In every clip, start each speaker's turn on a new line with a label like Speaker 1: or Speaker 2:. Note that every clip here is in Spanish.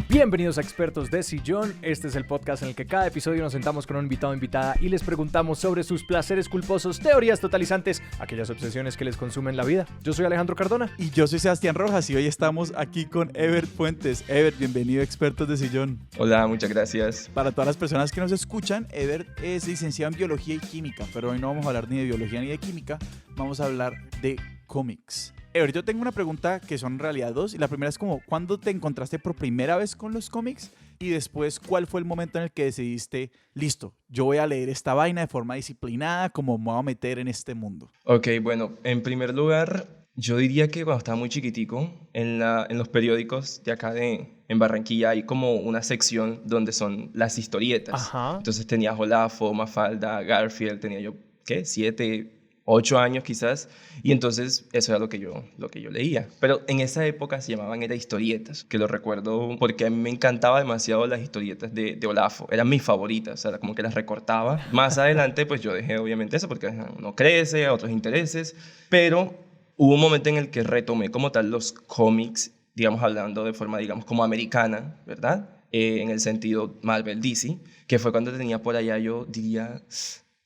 Speaker 1: Bienvenidos a Expertos de Sillón. Este es el podcast en el que cada episodio nos sentamos con un invitado o invitada y les preguntamos sobre sus placeres culposos, teorías totalizantes, aquellas obsesiones que les consumen la vida. Yo soy Alejandro Cardona.
Speaker 2: Y yo soy Sebastián Rojas y hoy estamos aquí con Ever Fuentes. Ever, bienvenido a Expertos de Sillón.
Speaker 3: Hola, muchas gracias.
Speaker 2: Para todas las personas que nos escuchan, Ever es licenciado en Biología y Química, pero hoy no vamos a hablar ni de Biología ni de Química, vamos a hablar de cómics. Ever, yo tengo una pregunta que son en realidad dos, y la primera es como, ¿cuándo te encontraste por primera vez con los cómics? Y después, ¿cuál fue el momento en el que decidiste, listo, yo voy a leer esta vaina de forma disciplinada, como me voy a meter en este mundo?
Speaker 3: Ok, bueno, en primer lugar, yo diría que cuando estaba muy chiquitico, en los periódicos de acá en Barranquilla hay como una sección donde son las historietas.
Speaker 1: Ajá.
Speaker 3: Entonces tenía Olafo, Mafalda, Garfield, tenía yo, ¿qué? 7, 8 años quizás, y entonces eso era lo que yo leía. Pero en esa época se llamaban historietas, que lo recuerdo porque a mí me encantaba demasiado las historietas de Olafo, eran mis favoritas, o sea, como que las recortaba. Más adelante pues yo dejé obviamente eso porque uno crece, a otros intereses, pero hubo un momento en el que retomé como tal los cómics, digamos hablando de forma digamos como americana, ¿verdad? En el sentido Marvel DC, que fue cuando tenía por allá yo diría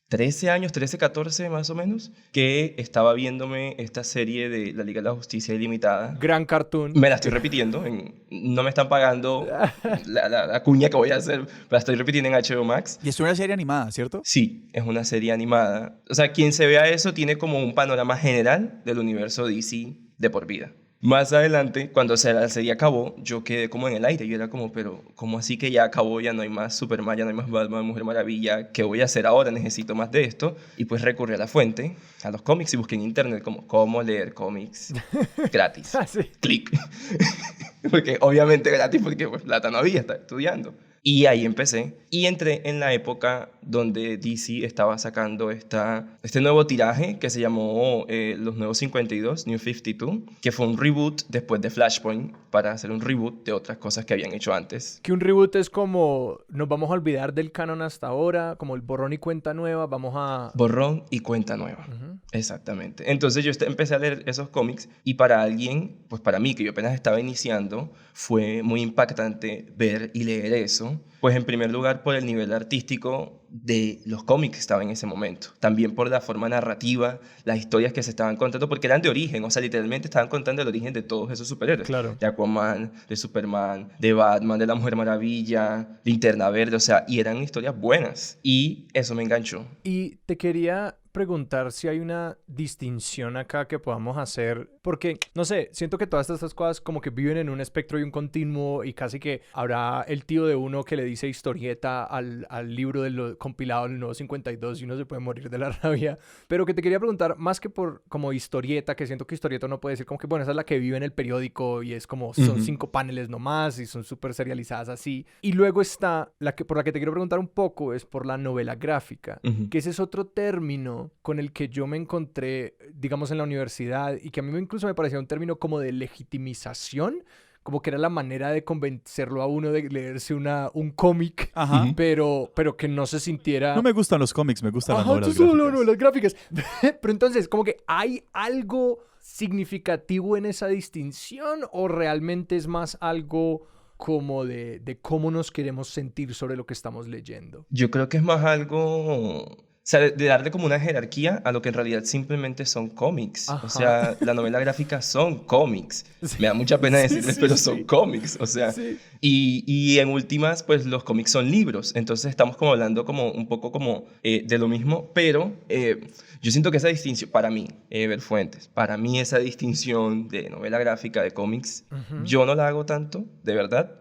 Speaker 3: 13 años, 13, 14 más o menos, que estaba viéndome esta serie de la Liga de la Justicia Ilimitada.
Speaker 1: Gran cartoon.
Speaker 3: Me la estoy repitiendo, no me están pagando la cuña que voy a hacer, la estoy repitiendo en HBO Max.
Speaker 2: Y es una serie animada, ¿cierto?
Speaker 3: Sí, es una serie animada. O sea, quien se vea eso tiene como un panorama general del universo DC de por vida. Más adelante, cuando la serie acabó, yo quedé como en el aire. Yo era como, pero ¿cómo así que ya acabó? Ya no hay más Superman, ya no hay más Batman, Mujer Maravilla. ¿Qué voy a hacer ahora? Necesito más de esto. Y pues recurrí a la fuente, a los cómics, y busqué en internet como cómo leer cómics gratis.
Speaker 1: Sí.
Speaker 3: Clic. Porque obviamente gratis, porque pues plata no había, estaba estudiando. Y ahí empecé. Y entré en la época donde DC estaba sacando este nuevo tiraje que se llamó Los Nuevos 52, New 52, que fue un reboot después de Flashpoint para hacer un reboot de otras cosas que habían hecho antes.
Speaker 1: Que un reboot es como, nos vamos a olvidar del canon hasta ahora, como el borrón y cuenta nueva, vamos a...
Speaker 3: Borrón y cuenta nueva. Exactamente. Entonces yo empecé a leer esos cómics y para alguien, pues para mí que yo apenas estaba iniciando, fue muy impactante ver y leer eso. Pues en primer lugar por el nivel artístico de los cómics que estaba en ese momento. También por la forma narrativa, las historias que se estaban contando, porque eran de origen, o sea, literalmente estaban contando el origen de todos esos superhéroes.
Speaker 1: Claro.
Speaker 3: De Aquaman, de Superman, de Batman, de la Mujer Maravilla, Linterna Verde, o sea, y eran historias buenas. Y eso me enganchó.
Speaker 1: Y te quería preguntar si hay una distinción acá que podamos hacer, porque, no sé, siento que todas estas cosas como que viven en un espectro y un continuo y casi que habrá el tío de uno que le dice historieta al libro compilado del Nuevo 52 y uno se puede morir de la rabia, pero que te quería preguntar, más que por como historieta, que siento que historieta uno puede decir como que, bueno, esa es la que vive en el periódico y es como, son 5 paneles nomás y son súper serializadas así, y luego está, por la que te quiero preguntar un poco, es por la novela gráfica, que ese es otro término con el que yo me encontré, digamos, en la universidad y que a mí incluso me parecía un término como de legitimización, como que era la manera de convencerlo a uno de leerse un cómic, pero que no se sintiera...
Speaker 2: No me gustan los cómics, me gustan las novelas gráficas.
Speaker 1: No, novelas gráficas. Pero entonces, como que ¿hay algo significativo en esa distinción o realmente es más algo como de cómo nos queremos sentir sobre lo que estamos leyendo?
Speaker 3: Yo creo que es más algo... O sea, de darle como una jerarquía a lo que en realidad simplemente son cómics.
Speaker 1: Ajá.
Speaker 3: O sea, la novela gráfica son cómics. Sí. Me da mucha pena decirles, pero son cómics. O sea, y en últimas, pues los cómics son libros. Entonces estamos como hablando como un poco como de lo mismo, pero yo siento que esa distinción, para mí, Ever Fuentes, para mí esa distinción de novela gráfica, de cómics, yo no la hago tanto, de verdad.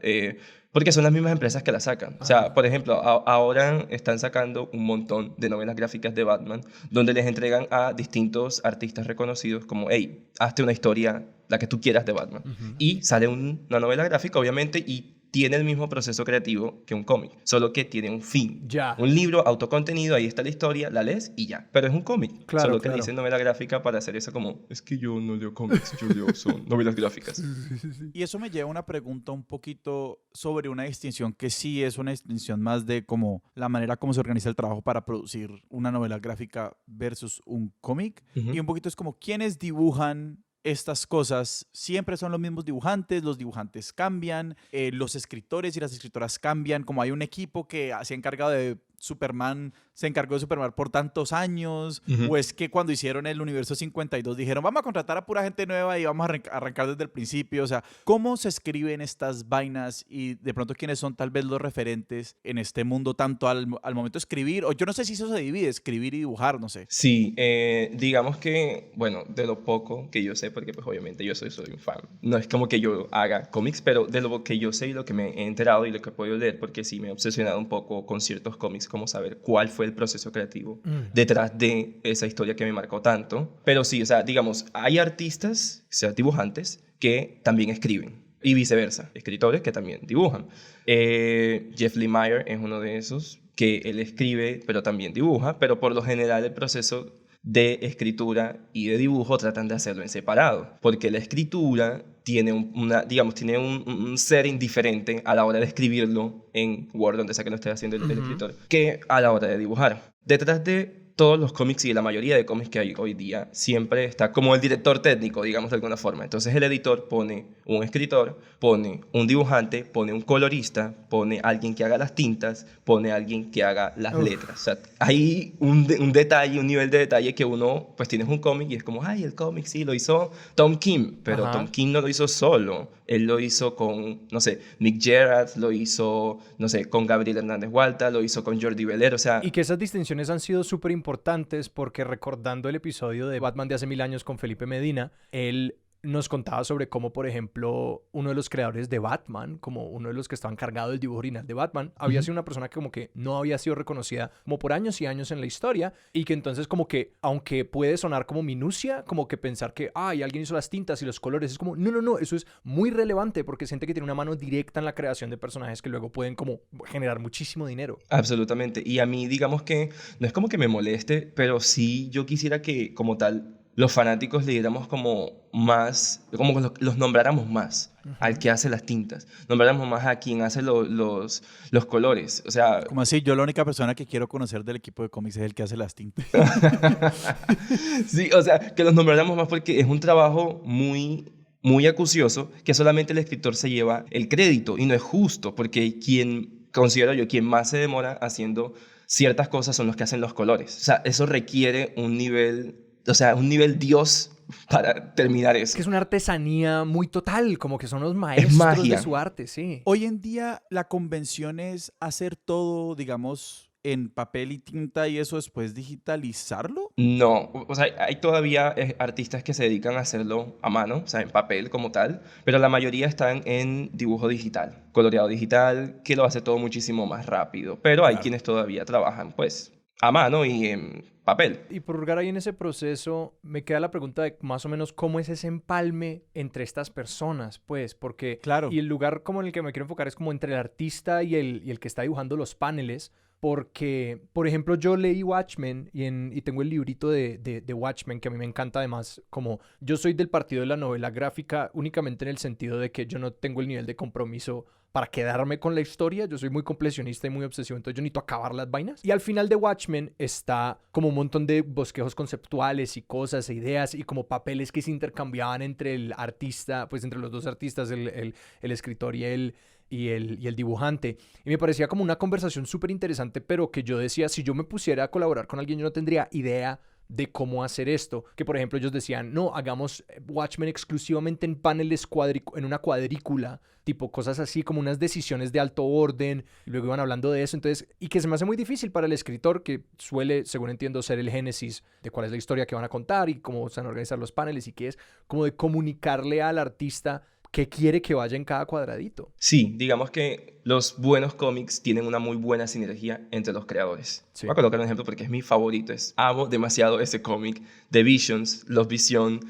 Speaker 3: Porque son las mismas empresas que la sacan. O sea, por ejemplo, ahora están sacando un montón de novelas gráficas de Batman donde les entregan a distintos artistas reconocidos como, hey, hazte una historia, la que tú quieras de Batman. Y sale una novela gráfica, obviamente, y tiene el mismo proceso creativo que un cómic, solo que tiene un fin.
Speaker 1: Ya.
Speaker 3: Un libro autocontenido, ahí está la historia, la lees y ya. Pero es un cómic,
Speaker 1: claro,
Speaker 3: solo que le dicen novela gráfica para hacer eso como, es que yo no leo cómics, yo leo son novelas gráficas.
Speaker 2: Y eso me lleva a una pregunta un poquito sobre una distinción que sí es una distinción más de como la manera como se organiza el trabajo para producir una novela gráfica versus un cómic. Y un poquito es como, ¿quiénes dibujan estas cosas siempre son los mismos dibujantes, los dibujantes cambian, los escritores y las escritoras cambian, como hay un equipo que se ha encargado de Superman, se encargó de Superman por tantos años, o es que cuando hicieron el universo 52 dijeron, vamos a contratar a pura gente nueva y vamos a arrancar desde el principio. O sea, ¿cómo se escriben estas vainas y de pronto quiénes son tal vez los referentes en este mundo tanto al momento de escribir? O yo no sé si eso se divide, escribir y dibujar, no sé.
Speaker 3: Sí, digamos que, bueno, de lo poco que yo sé, porque pues obviamente yo soy un fan, no es como que yo haga cómics, pero de lo que yo sé y lo que me he enterado y lo que he podido leer, porque sí me he obsesionado un poco con ciertos cómics, como saber cuál fue el proceso creativo detrás de esa historia que me marcó tanto. Pero sí, o sea, digamos, hay artistas, o sea, dibujantes, que también escriben. Y viceversa, escritores que también dibujan. Jeff Lemire es uno de esos, que él escribe, pero también dibuja, pero por lo general el proceso de escritura y de dibujo tratan de hacerlo en separado, porque la escritura tiene tiene un setting diferente a la hora de escribirlo en Word, donde sea que lo esté haciendo el escritor, que a la hora de dibujar. Detrás de todos los cómics y la mayoría de cómics que hay hoy día siempre está como el director técnico, digamos de alguna forma. Entonces el editor pone un escritor, pone un dibujante, pone un colorista, pone alguien que haga las tintas, pone alguien que haga las letras. O sea, hay un detalle, un nivel de detalle que uno, pues tienes un cómic y es como, ay, el cómic sí lo hizo Tom King, pero Tom King no lo hizo solo. Él lo hizo con, no sé, Nick Gerard, lo hizo, no sé, con Gabriel Hernández Walta, lo hizo con Jordi Belair, o sea...
Speaker 1: Y que esas distinciones han sido súper importantes porque recordando el episodio de Batman de hace 1000 años con Felipe Medina, él nos contaba sobre cómo, por ejemplo, uno de los creadores de Batman, como uno de los que estaba encargado del dibujo original de Batman, había sido una persona que como que no había sido reconocida como por años y años en la historia y que entonces como que, aunque puede sonar como minucia, como que pensar que, ay, alguien hizo las tintas y los colores, es como, no, eso es muy relevante porque siente que tiene una mano directa en la creación de personajes que luego pueden como generar muchísimo dinero.
Speaker 3: Absolutamente. Y a mí, digamos que, no es como que me moleste, pero sí yo quisiera que, como tal, los fanáticos le diéramos como más, como los nombráramos más al que hace las tintas, nombráramos más a quien hace los colores, o sea...
Speaker 2: Como así, yo la única persona que quiero conocer del equipo de cómics es el que hace las tintas.
Speaker 3: Sí, o sea, que los nombráramos más porque es un trabajo muy acucioso que solamente el escritor se lleva el crédito y no es justo porque considero yo, quien más se demora haciendo ciertas cosas son los que hacen los colores. O sea, eso requiere un nivel Dios para terminar eso.
Speaker 1: Es que es una artesanía muy total, como que son los maestros de su arte, sí.
Speaker 2: Hoy en día la convención es hacer todo, digamos, en papel y tinta y eso después digitalizarlo.
Speaker 3: No, o sea, hay todavía artistas que se dedican a hacerlo a mano, o sea, en papel como tal, pero la mayoría están en dibujo digital, coloreado digital, que lo hace todo muchísimo más rápido, pero hay quienes todavía trabajan, pues, a mano y en papel.
Speaker 1: Y por hurgar ahí en ese proceso, me queda la pregunta de más o menos cómo es ese empalme entre estas personas, pues, porque...
Speaker 2: Claro.
Speaker 1: Y el lugar como en el que me quiero enfocar es como entre el artista y el que está dibujando los paneles, porque, por ejemplo, yo leí Watchmen y tengo el librito de Watchmen que a mí me encanta además, como yo soy del partido de la novela gráfica únicamente en el sentido de que yo no tengo el nivel de compromiso para quedarme con la historia, yo soy muy completionista y muy obsesivo, entonces yo necesito acabar las vainas. Y al final de Watchmen está como un montón de bosquejos conceptuales y cosas e ideas y como papeles que se intercambiaban entre el artista, pues entre los dos artistas, el escritor y el dibujante. Y me parecía como una conversación súper interesante, pero que yo decía, si yo me pusiera a colaborar con alguien, yo no tendría idea de cómo hacer esto. Que, por ejemplo, ellos decían, no, hagamos Watchmen exclusivamente en paneles en una cuadrícula, tipo cosas así, como unas decisiones de alto orden, y luego iban hablando de eso, entonces, y que se me hace muy difícil para el escritor, que suele, según entiendo, ser el génesis de cuál es la historia que van a contar y cómo se van a organizar los paneles y qué es, como de comunicarle al artista qué quiere que vaya en cada cuadradito.
Speaker 3: Sí, digamos que los buenos cómics tienen una muy buena sinergia entre los creadores. Sí. Voy a colocar un ejemplo porque es mi favorito. Amo demasiado ese cómic de Visions, Los Visión.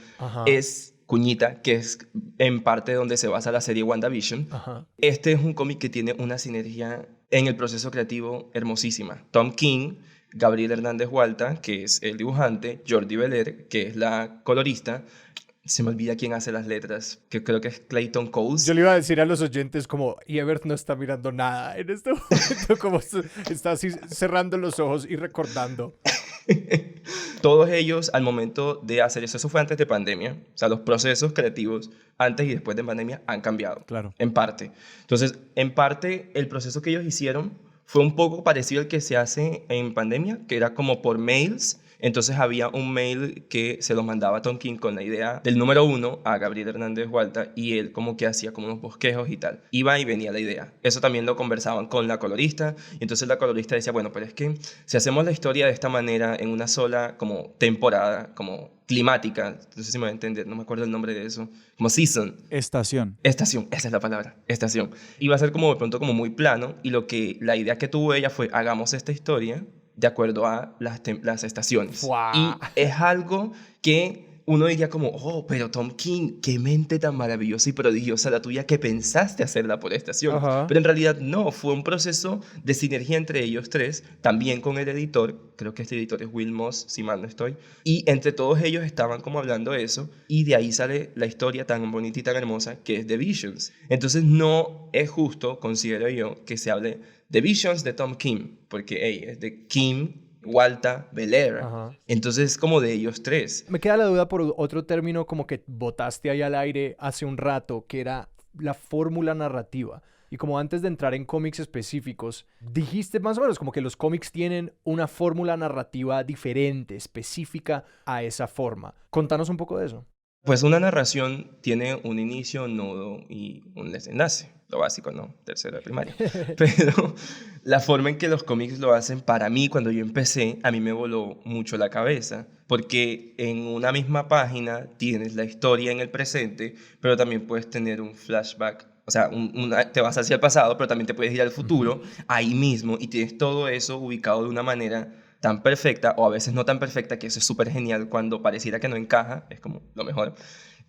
Speaker 3: Es cuñita, que es en parte donde se basa la serie WandaVision. Este es un cómic que tiene una sinergia en el proceso creativo hermosísima. Tom King, Gabriel Hernández Walta, que es el dibujante, Jordi Belair, que es la colorista. Se me olvida quién hace las letras, que creo que es Clayton Coles.
Speaker 1: Yo le iba a decir a los oyentes como, y Ebert no está mirando nada en este momento, como está así cerrando los ojos y recordando.
Speaker 3: Todos ellos al momento de hacer eso fue antes de pandemia, o sea, los procesos creativos antes y después de pandemia han cambiado,
Speaker 2: Claro.
Speaker 3: en parte. Entonces, en parte, el proceso que ellos hicieron fue un poco parecido al que se hace en pandemia, que era como por mails. Entonces había un mail que se lo mandaba a Tom King con la idea del número 1 a Gabriel Hernández Hualta y él como que hacía como unos bosquejos y tal. Iba y venía la idea. Eso también lo conversaban con la colorista y entonces la colorista decía, bueno, pero es que si hacemos la historia de esta manera en una sola como temporada, como climática, no sé si me va a entender, no me acuerdo el nombre de eso, como season.
Speaker 2: Estación,
Speaker 3: Esa es la palabra, estación. Iba a ser como de pronto como muy plano y la idea que tuvo ella fue hagamos esta historia de acuerdo a las estaciones.
Speaker 1: ¡Fua!
Speaker 3: Y es algo que uno diría como, oh, pero Tom King, qué mente tan maravillosa y prodigiosa la tuya que pensaste hacerla por estación.
Speaker 1: Ajá.
Speaker 3: Pero en realidad no, fue un proceso de sinergia entre ellos tres, también con el editor, creo que este editor es Will Moss, si mal no estoy, y entre todos ellos estaban como hablando de eso, y de ahí sale la historia tan bonita y tan hermosa que es The Visions. Entonces no es justo, considero yo, que se hable The Visions de Tom King, porque hey, es de Kim, Walta, Belair.
Speaker 1: Ajá.
Speaker 3: Entonces es como de ellos tres.
Speaker 1: Me queda la duda por otro término como que botaste ahí al aire hace un rato, que era la fórmula narrativa. Y como antes de entrar en cómics específicos, dijiste más o menos como que los cómics tienen una fórmula narrativa diferente, específica a esa forma. Contanos un poco de eso.
Speaker 3: Pues una narración tiene un inicio, un nudo y un desenlace. Lo básico, ¿no? Tercero de primaria. Pero la forma en que los cómics lo hacen, para mí, cuando yo empecé, a mí me voló mucho la cabeza. Porque en una misma página tienes la historia en el presente, pero también puedes tener un flashback. O sea, te vas hacia el pasado, pero también te puedes ir al futuro, ahí mismo, y tienes todo eso ubicado de una manera tan perfecta, o a veces no tan perfecta, que eso es súper genial cuando pareciera que no encaja, es como lo mejor.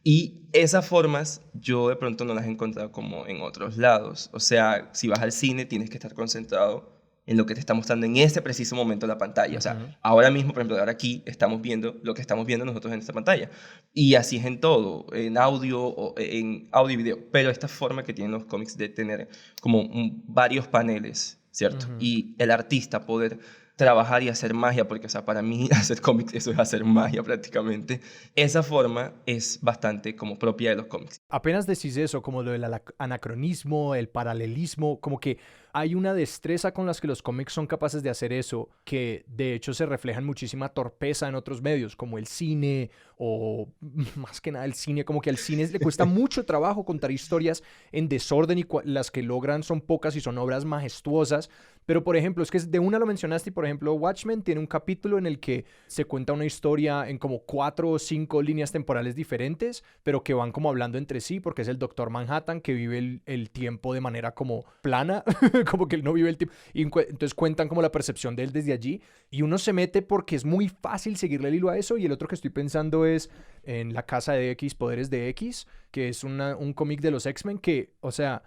Speaker 3: Y esas formas yo de pronto no las he encontrado como en otros lados. O sea, si vas al cine tienes que estar concentrado en lo que te está mostrando en ese preciso momento la pantalla. O sea, ahora mismo, por ejemplo, ahora aquí estamos viendo lo que estamos viendo nosotros en esta pantalla. Y así es en todo, en audio y video. Pero esta forma que tienen los cómics de tener como varios paneles, ¿cierto? Y el artista poder trabajar y hacer magia, porque, o sea, para mí hacer cómics eso es hacer magia prácticamente. Esa forma es bastante como propia de los cómics.
Speaker 1: Apenas decís eso, como lo del anacronismo, el paralelismo, como que hay una destreza con las que los cómics son capaces de hacer eso, que de hecho se refleja en muchísima torpeza en otros medios, como el cine, o más que nada el cine, como que al cine le cuesta mucho trabajo contar historias en desorden y las que logran son pocas y son obras majestuosas. Pero, por ejemplo, es que de una lo mencionaste y, por ejemplo, Watchmen tiene un capítulo en el que se cuenta una historia en como 4 o 5 líneas temporales diferentes, pero que van como hablando entre sí, porque es el Doctor Manhattan que vive el tiempo de manera como plana, como que él no vive el tiempo. Y entonces cuentan como la percepción de él desde allí. Y uno se mete porque es muy fácil seguirle el hilo a eso. Y el otro que estoy pensando es en La Casa de X, Poderes de X, que es un cómic de los X-Men que, o sea,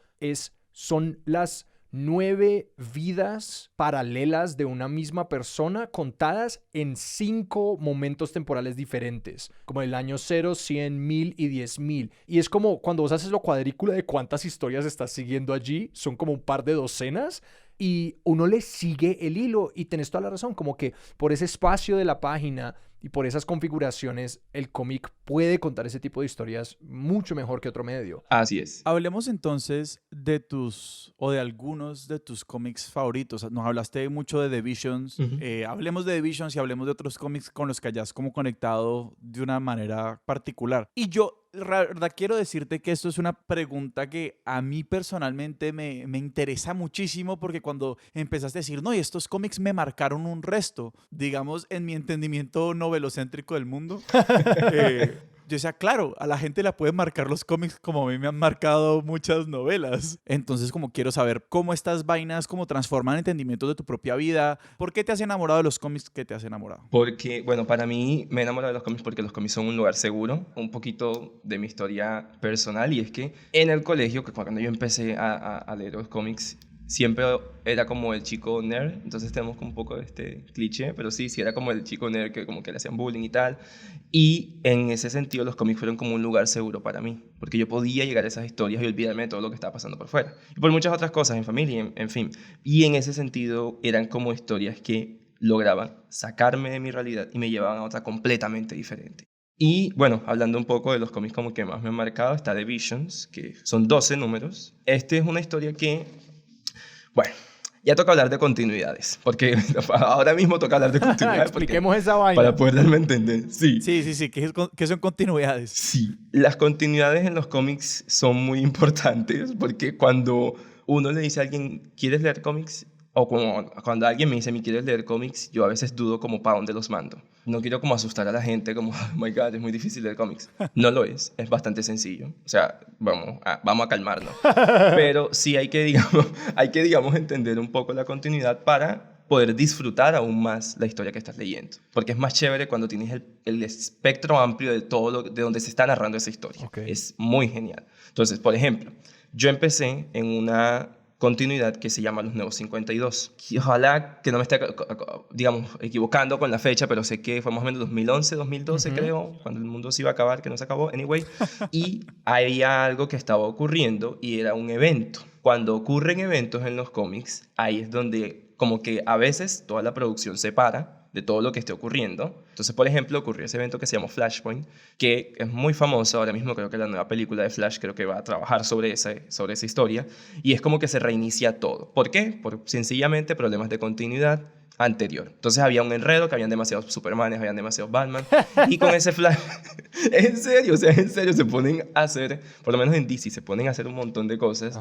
Speaker 1: son las 9 vidas paralelas de una misma persona contadas en 5 momentos temporales diferentes, como el año 0, 100, 1000 y 10.000. Y es como cuando vos haces la cuadrícula de cuántas historias estás siguiendo allí, son como un par de docenas, y uno le sigue el hilo, y tenés toda la razón, como que por ese espacio de la página y por esas configuraciones, el cómic puede contar ese tipo de historias mucho mejor que otro medio.
Speaker 3: Así es.
Speaker 2: Hablemos entonces de de algunos de tus cómics favoritos. Nos hablaste mucho de The Visions. Hablemos de The Visions y hablemos de otros cómics con los que hayas como conectado de una manera particular. Y yo, la verdad, quiero decirte que esto es una pregunta que a mí personalmente me interesa muchísimo, porque cuando empezaste a decir, no, y estos cómics me marcaron un resto, digamos, en mi entendimiento novelocéntrico del mundo, yo decía, claro, a la gente la pueden marcar los cómics como a mí me han marcado muchas novelas. Entonces, como quiero saber cómo estas vainas como transforman entendimientos de tu propia vida. ¿Por qué te has enamorado de los cómics que te has enamorado?
Speaker 3: Porque, bueno, para mí me he enamorado de los cómics porque los cómics son un lugar seguro. Un poquito de mi historia personal, y es que en el colegio, que cuando yo empecé a leer los cómics, siempre era como el chico nerd, entonces tenemos como un poco de este cliché, pero sí era como el chico nerd que como que le hacían bullying y tal. Y en ese sentido los cómics fueron como un lugar seguro para mí, porque yo podía llegar a esas historias y olvidarme de todo lo que estaba pasando por fuera. Y por muchas otras cosas, en familia, en fin. Y en ese sentido eran como historias que lograban sacarme de mi realidad y me llevaban a otra completamente diferente. Y bueno, hablando un poco de los cómics como que más me han marcado, está The Visions, que son 12 números. Este es una historia que, bueno, ya toca hablar de continuidades, porque ahora mismo toca hablar de continuidades.
Speaker 1: Expliquemos esa vaina.
Speaker 3: Para poder darme a entender. Sí.
Speaker 2: Sí. ¿Qué son continuidades?
Speaker 3: Sí. Las continuidades en los cómics son muy importantes, porque cuando uno le dice a alguien, ¿quieres leer cómics? O cuando alguien me dice, ¿me quieres leer cómics? Yo a veces dudo como para dónde los mando. No quiero como asustar a la gente, como, oh my God, es muy difícil leer cómics. No lo es bastante sencillo. O sea, vamos a calmarnos. Pero sí hay que, digamos, entender un poco la continuidad para poder disfrutar aún más la historia que estás leyendo. Porque es más chévere cuando tienes el espectro amplio de todo de donde se está narrando esa historia.
Speaker 1: Okay.
Speaker 3: Es muy genial. Entonces, por ejemplo, yo empecé en una continuidad que se llama Los Nuevos 52. Y ojalá que no me esté, digamos, equivocando con la fecha, pero sé que fue más o menos 2011, 2012, creo, cuando el mundo se iba a acabar, que no se acabó, anyway. Y había algo que estaba ocurriendo y era un evento. Cuando ocurren eventos en los cómics, ahí es donde como que a veces toda la producción se para de todo lo que esté ocurriendo. Entonces, por ejemplo, ocurrió ese evento que se llamó Flashpoint, que es muy famoso ahora mismo. Creo que la nueva película de Flash creo que va a trabajar sobre esa historia, y es como que se reinicia todo. ¿Por qué? Por sencillamente problemas de continuidad anterior. Entonces había un enredo, que habían demasiados Supermanes, habían demasiados Batman, y con ese Flash, en serio, se ponen a hacer, por lo menos en DC, se ponen a hacer un montón de cosas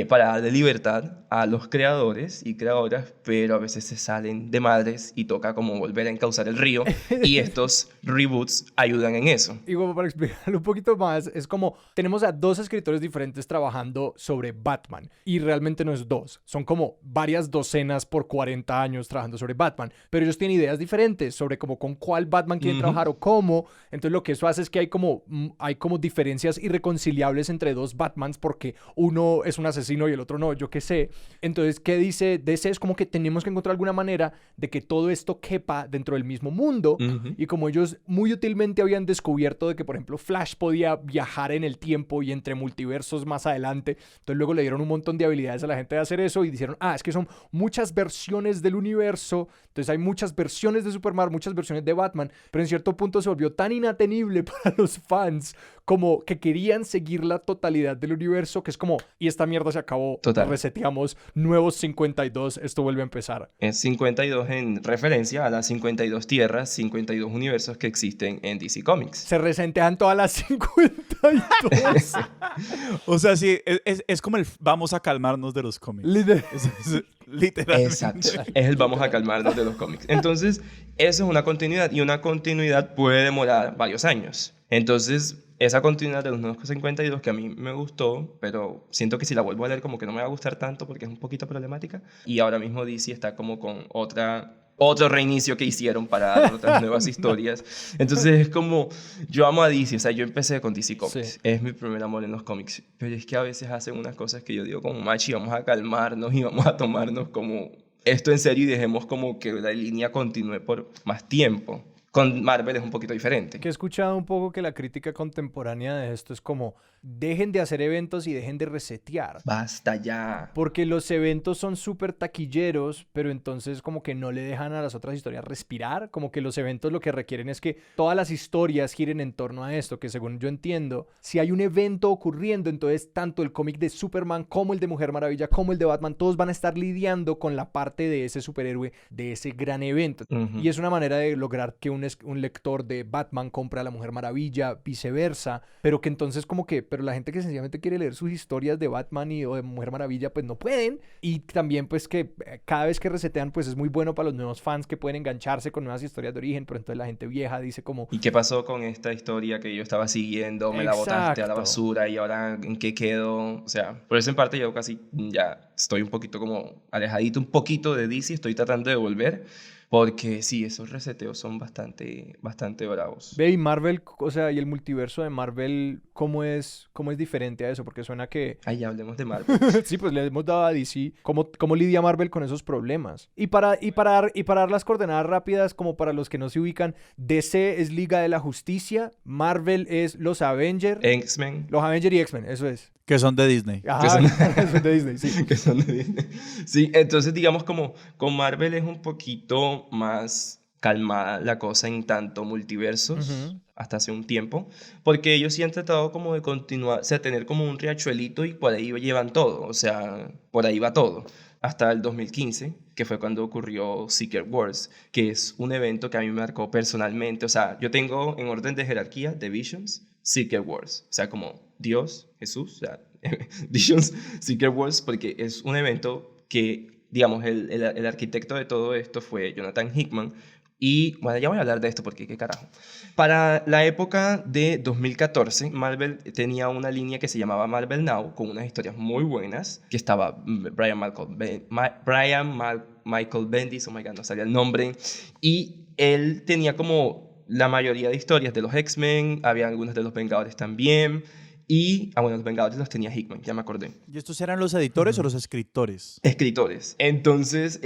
Speaker 3: para darle libertad a los creadores y creadoras, pero a veces se salen de madres y toca como volver a encauzar el río, y estos reboots ayudan en eso.
Speaker 1: Y como para explicarlo un poquito más, es como tenemos a dos escritores diferentes trabajando sobre Batman, y realmente no es dos, son como varias docenas por 40 años trabajando sobre Batman, pero ellos tienen ideas diferentes sobre como con cuál Batman quieren trabajar o cómo. Entonces lo que eso hace es que hay como diferencias irreconciliables entre dos Batmans, porque uno es un asesino y el otro no, yo qué sé. Entonces, ¿qué dice DC? Es como que tenemos que encontrar alguna manera de que todo esto quepa dentro del mismo mundo, y como ellos muy útilmente habían descubierto de que, por ejemplo, Flash podía viajar en el tiempo y entre multiversos más adelante, entonces luego le dieron un montón de habilidades a la gente de hacer eso y dijeron, es que son muchas versiones del universo. Entonces hay muchas versiones de Superman, muchas versiones de Batman, pero en cierto punto se volvió tan inatenible para los fans como que querían seguir la totalidad del universo, que es como, y esta mierda se acabó, reseteamos, nuevos 52, esto vuelve a empezar.
Speaker 3: Es 52 en referencia a las 52 tierras, 52 universos que existen en DC Comics.
Speaker 1: Se resetean todas las 52.
Speaker 2: O sea, sí, es como el vamos a calmarnos de los cómics. Literalmente.
Speaker 3: Exacto. Es el vamos a calmarnos de los cómics. Entonces, eso es una continuidad, y una continuidad puede demorar varios años. Entonces, esa continuidad de los Nuevos 52 que a mí me gustó, pero siento que si la vuelvo a leer como que no me va a gustar tanto porque es un poquito problemática. Y ahora mismo DC está como con otro reinicio que hicieron para dar otras nuevas historias. Entonces es como, yo amo a DC, o sea, yo empecé con DC Comics, sí. Es mi primer amor en los cómics, pero es que a veces hacen unas cosas que yo digo como, machi, vamos a calmarnos y vamos a tomarnos como esto en serio y dejemos como que la línea continúe por más tiempo. Con Marvel es un poquito diferente.
Speaker 1: Que he escuchado un poco que la crítica contemporánea de esto es como, dejen de hacer eventos y dejen de resetear.
Speaker 3: Basta ya.
Speaker 1: Porque los eventos son súper taquilleros, pero entonces como que no le dejan a las otras historias respirar. Como que los eventos lo que requieren es que todas las historias giren en torno a esto, que según yo entiendo, si hay un evento ocurriendo, entonces tanto el cómic de Superman como el de Mujer Maravilla, como el de Batman, todos van a estar lidiando con la parte de ese superhéroe, de ese gran evento. Y es una manera de lograr que un lector de Batman compre a la Mujer Maravilla, viceversa, pero que entonces como que, pero la gente que sencillamente quiere leer sus historias de Batman o de Mujer Maravilla, pues no pueden, y también pues que cada vez que resetean, pues es muy bueno para los nuevos fans que pueden engancharse con nuevas historias de origen, pero entonces la gente vieja dice como...
Speaker 3: ¿Y qué pasó con esta historia que yo estaba siguiendo? Me la botaste a la basura y ahora ¿en qué quedo? O sea, por eso en parte yo casi ya estoy un poquito como alejadito un poquito de DC, estoy tratando de volver. Porque sí, esos reseteos son bastante bravos.
Speaker 1: Ve, y Marvel, o sea, y el multiverso de Marvel, cómo es diferente a eso, porque suena que...
Speaker 3: Ahí ya hablemos de Marvel.
Speaker 1: Sí, pues le hemos dado a DC cómo lidia Marvel con esos problemas. Y para dar las coordenadas rápidas, como para los que no se ubican, DC es Liga de la Justicia, Marvel es los Avengers.
Speaker 3: X-Men.
Speaker 1: Los Avengers y X-Men, eso es.
Speaker 2: Que son de Disney.
Speaker 1: Ajá, son de Disney, sí.
Speaker 3: Que son de Disney. Sí, entonces digamos como con Marvel es un poquito más calmada la cosa en tanto multiversos, hasta hace un tiempo, porque ellos sí han tratado como de continuar, o sea, tener como un riachuelito y por ahí llevan todo, o sea, por ahí va todo. Hasta el 2015, que fue cuando ocurrió Secret Wars, que es un evento que a mí me marcó personalmente. O sea, yo tengo en orden de jerarquía The Visions, Secret Wars. O sea, como Dios, Jesús, o sea, Visions, Secret Wars, porque es un evento que, digamos, el arquitecto de todo esto fue Jonathan Hickman. Y bueno, ya voy a hablar de esto porque qué carajo. Para la época de 2014, Marvel tenía una línea que se llamaba Marvel Now, con unas historias muy buenas, que estaba Michael Bendis, oh my God, no sabía el nombre, y él tenía como la mayoría de historias de los X-Men, había algunas de los Vengadores también, y, bueno, los Vengadores los tenía Hickman, ya me acordé.
Speaker 2: ¿Y estos eran los editores o los escritores?
Speaker 3: Escritores. Entonces,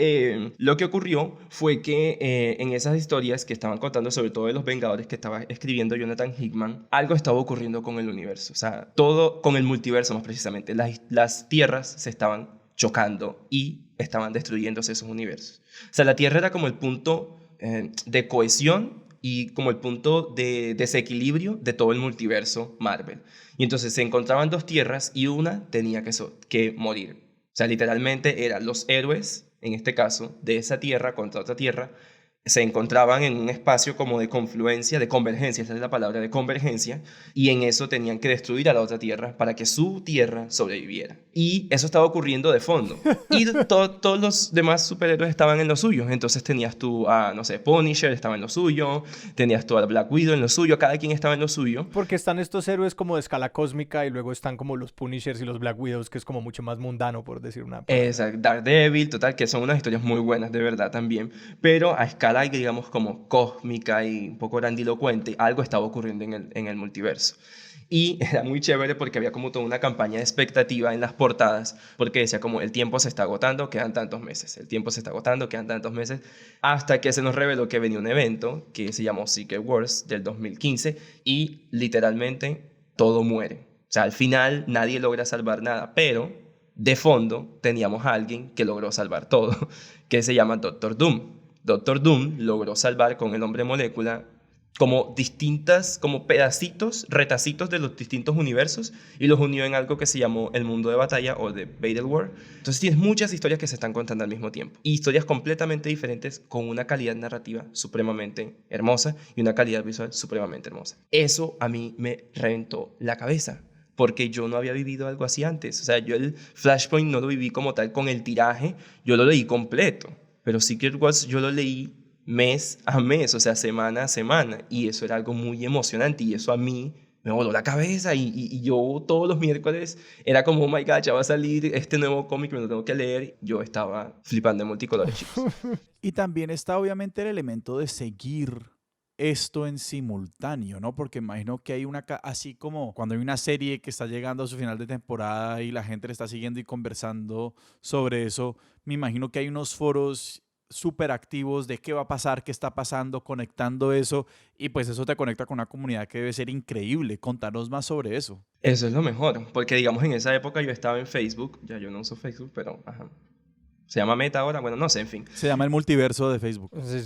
Speaker 3: lo que ocurrió fue que en esas historias que estaban contando, sobre todo de los Vengadores que estaba escribiendo Jonathan Hickman, algo estaba ocurriendo con el universo. O sea, todo con el multiverso más precisamente. Las tierras se estaban chocando y estaban destruyéndose esos universos. O sea, la Tierra era como el punto de cohesión y como el punto de desequilibrio de todo el multiverso Marvel. Y entonces se encontraban dos tierras y una tenía que morir. O sea, literalmente eran los héroes, en este caso, de esa tierra contra otra tierra, se encontraban en un espacio como de confluencia, de convergencia, esa es la palabra, de convergencia, y en eso tenían que destruir a la otra tierra para que su tierra sobreviviera. Y eso estaba ocurriendo de fondo. Y todos los demás superhéroes estaban en lo suyo. Entonces tenías tú a, no sé, Punisher estaba en lo suyo, tenías tú a Black Widow en lo suyo, cada quien estaba en lo suyo.
Speaker 1: Porque están estos héroes como de escala cósmica y luego están como los Punishers y los Black Widows, que es como mucho más mundano, por decir una palabra.
Speaker 3: Exacto, Daredevil, total, que son unas historias muy buenas, de verdad, también. Pero a escala, digamos, como cósmica y un poco grandilocuente, algo estaba ocurriendo en el multiverso. Y era muy chévere porque había como toda una campaña de expectativa en las portadas, porque decía como el tiempo se está agotando, quedan tantos meses, el tiempo se está agotando, quedan tantos meses, hasta que se nos reveló que venía un evento que se llamó Secret Wars del 2015 y literalmente todo muere. O sea, al final nadie logra salvar nada, pero de fondo teníamos a alguien que logró salvar todo, que se llama Doctor Doom. Doctor Doom logró salvar con el hombre molécula como distintas, como pedacitos, retacitos de los distintos universos y los unió en algo que se llamó el mundo de batalla o de Battleworld. Entonces tienes muchas historias que se están contando al mismo tiempo y historias completamente diferentes con una calidad narrativa supremamente hermosa y una calidad visual supremamente hermosa. Eso a mí me reventó la cabeza porque yo no había vivido algo así antes. O sea, yo el Flashpoint no lo viví como tal con el tiraje, yo lo leí completo, pero Secret Wars yo lo leí mes a mes, o sea, semana a semana, y eso era algo muy emocionante y eso a mí me voló la cabeza y yo todos los miércoles era como, oh my God, ya va a salir este nuevo cómic, me lo tengo que leer. Yo estaba flipando de multicolores, chicos.
Speaker 2: Y también está obviamente el elemento de seguir esto en simultáneo, ¿no? Porque imagino que hay así como cuando hay una serie que está llegando a su final de temporada y la gente le está siguiendo y conversando sobre eso, me imagino que hay unos foros súper activos de qué va a pasar, qué está pasando, conectando eso, y pues eso te conecta con una comunidad que debe ser increíble. Contanos más sobre eso.
Speaker 3: Eso es lo mejor, porque digamos en esa época yo estaba en Facebook, ya yo no uso Facebook, pero ajá. ¿Se llama Meta ahora? Bueno, no sé, en fin.
Speaker 2: Se llama el multiverso de Facebook.
Speaker 1: Sí.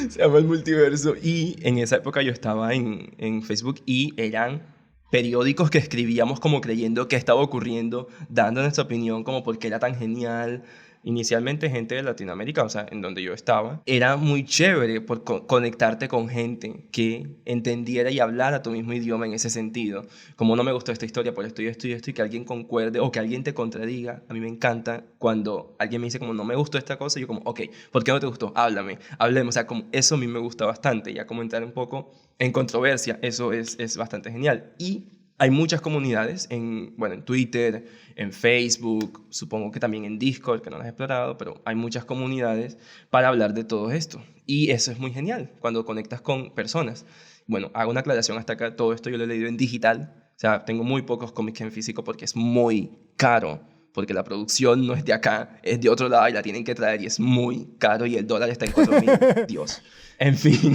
Speaker 3: Se llama el multiverso y en esa época yo estaba en Facebook y eran periódicos que escribíamos como creyendo que estaba ocurriendo, dando nuestra opinión como por qué era tan genial. Inicialmente gente de Latinoamérica, o sea, en donde yo estaba, era muy chévere por conectarte con gente que entendiera y hablara tu mismo idioma en ese sentido. Como no me gustó esta historia por esto y esto y esto, y que alguien concuerde o que alguien te contradiga. A mí me encanta cuando alguien me dice como no me gustó esta cosa, y yo como, ok, ¿por qué no te gustó? Háblame, hablemos. O sea, como eso a mí me gusta bastante. Ya como entrar un poco en controversia, eso es bastante genial. Y hay muchas comunidades en Twitter, en Facebook, supongo que también en Discord, que no las he explorado, pero hay muchas comunidades para hablar de todo esto. Y eso es muy genial, cuando conectas con personas. bueno, hago una aclaración hasta acá, todo esto yo lo he leído en digital, o sea, tengo muy pocos cómics en físico porque es muy caro, porque la producción no es de acá, es de otro lado y la tienen que traer y es muy caro y el dólar está en 4.000, Dios. En fin,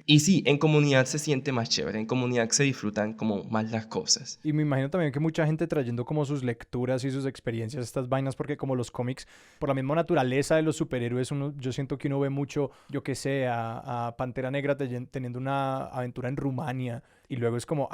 Speaker 3: y sí, en comunidad se siente más chévere, en comunidad se disfrutan como más las cosas.
Speaker 1: Y me imagino también que mucha gente trayendo como sus lecturas y sus experiencias a estas vainas, porque como los cómics, por la misma naturaleza de los superhéroes, yo siento que uno ve mucho, yo qué sé, a Pantera Negra teniendo una aventura en Rumania, y luego es como,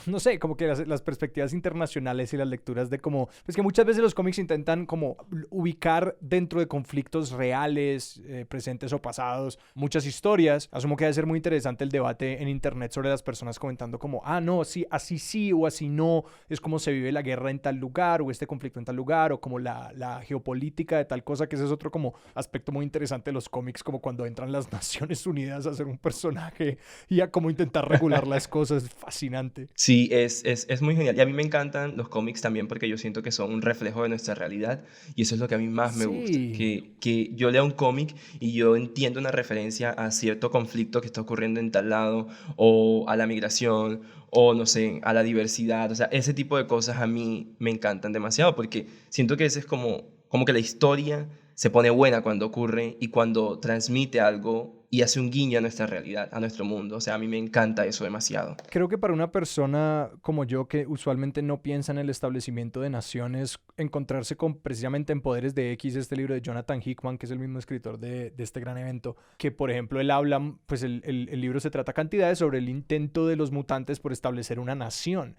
Speaker 1: no sé, como que las perspectivas internacionales y las lecturas de como, pues que muchas veces los cómics intentan como ubicar dentro de conflictos reales, presentes o pasados, muchas historias. Asumo que debe ser muy interesante el debate en internet sobre las personas comentando como, no, sí, así sí o así no, es como se vive la guerra en tal lugar o este conflicto en tal lugar o como la geopolítica de tal cosa, que ese es otro como aspecto muy interesante de los cómics, como cuando entran las Naciones Unidas a ser un personaje y a como intentar regular las cosas. Es fascinante.
Speaker 3: Sí, es muy genial. Y a mí me encantan los cómics también porque yo siento que son un reflejo de nuestra realidad y eso es lo que a mí más me gusta. Que yo lea un cómic y yo entiendo una referencia a cierto conflicto que está ocurriendo en tal lado o a la migración o no sé, a la diversidad. O sea, ese tipo de cosas a mí me encantan demasiado porque siento que ese es como que la historia se pone buena cuando ocurre y cuando transmite algo y hace un guiño a nuestra realidad, a nuestro mundo. O sea, a mí me encanta eso demasiado.
Speaker 1: Creo que para una persona como yo, que usualmente no piensa en el establecimiento de naciones, encontrarse con precisamente en Poderes de X, este libro de Jonathan Hickman, que es el mismo escritor de este gran evento, que por ejemplo él habla, pues el libro se trata cantidades sobre el intento de los mutantes por establecer una nación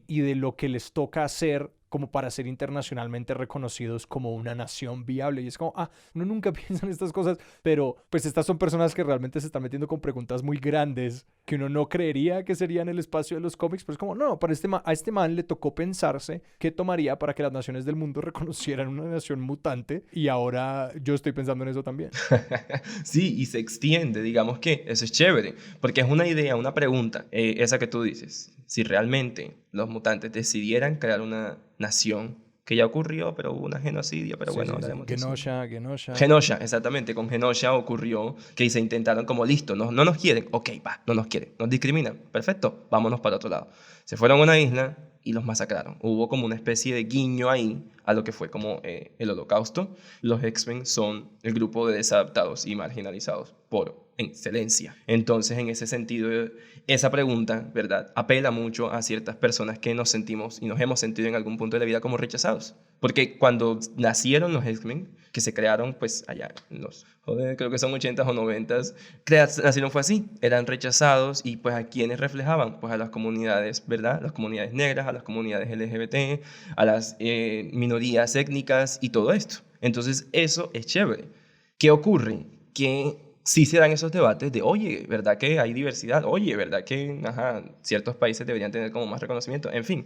Speaker 1: y de lo que les toca hacer como para ser internacionalmente reconocidos como una nación viable. Y es como, uno nunca piensa en estas cosas, pero pues estas son personas que realmente se están metiendo con preguntas muy grandes que uno no creería que serían el espacio de los cómics, pero es como, no, para a este man le tocó pensarse qué tomaría para que las naciones del mundo reconocieran una nación mutante, y ahora yo estoy pensando en eso también.
Speaker 3: Sí, y se extiende, digamos que eso es chévere, porque es una idea, una pregunta, esa que tú dices, si realmente los mutantes decidieran crear una nación, que ya ocurrió, pero hubo una genocidio, pero bueno, hablaremos de eso. Genosha, exactamente, con Genosha ocurrió que se intentaron como, listo, no nos quieren, ok, va, no nos quieren, nos discriminan, perfecto, vámonos para otro lado. Se fueron a una isla y los masacraron. Hubo como una especie de guiño ahí a lo que fue como el Holocausto. Los X-Men son el grupo de desadaptados y marginalizados por excelencia. Entonces, en ese sentido, esa pregunta, ¿verdad?, apela mucho a ciertas personas que nos sentimos y nos hemos sentido en algún punto de la vida como rechazados. Porque cuando nacieron los X-Men, que se crearon pues allá en los, creo que son 80s o 90s, nacieron fue así, eran rechazados y pues a quienes reflejaban, pues a las comunidades, ¿verdad?, las comunidades negras, a las comunidades LGBT, a las minorías étnicas y todo esto. Entonces eso es chévere. ¿Qué ocurre? Que sí se dan esos debates de, oye, ¿verdad que hay diversidad? Oye, ¿verdad que ciertos países deberían tener como más reconocimiento? En fin,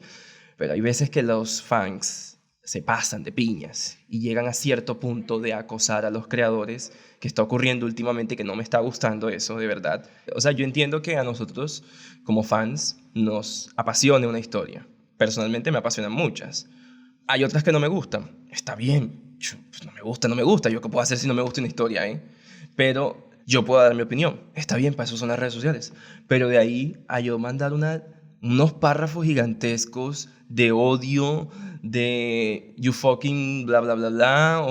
Speaker 3: pero hay veces que los fans se pasan de piñas y llegan a cierto punto de acosar a los creadores, que está ocurriendo últimamente, que no me está gustando eso, de verdad. O sea, yo entiendo que a nosotros, como fans, nos apasiona una historia. Personalmente me apasionan muchas. Hay otras que no me gustan. Está bien. Pues no me gusta. ¿Yo qué puedo hacer si no me gusta una historia, Pero yo puedo dar mi opinión. Está bien, para eso son las redes sociales. Pero de ahí a yo mandar unos párrafos gigantescos de odio, de you fucking bla bla bla bla,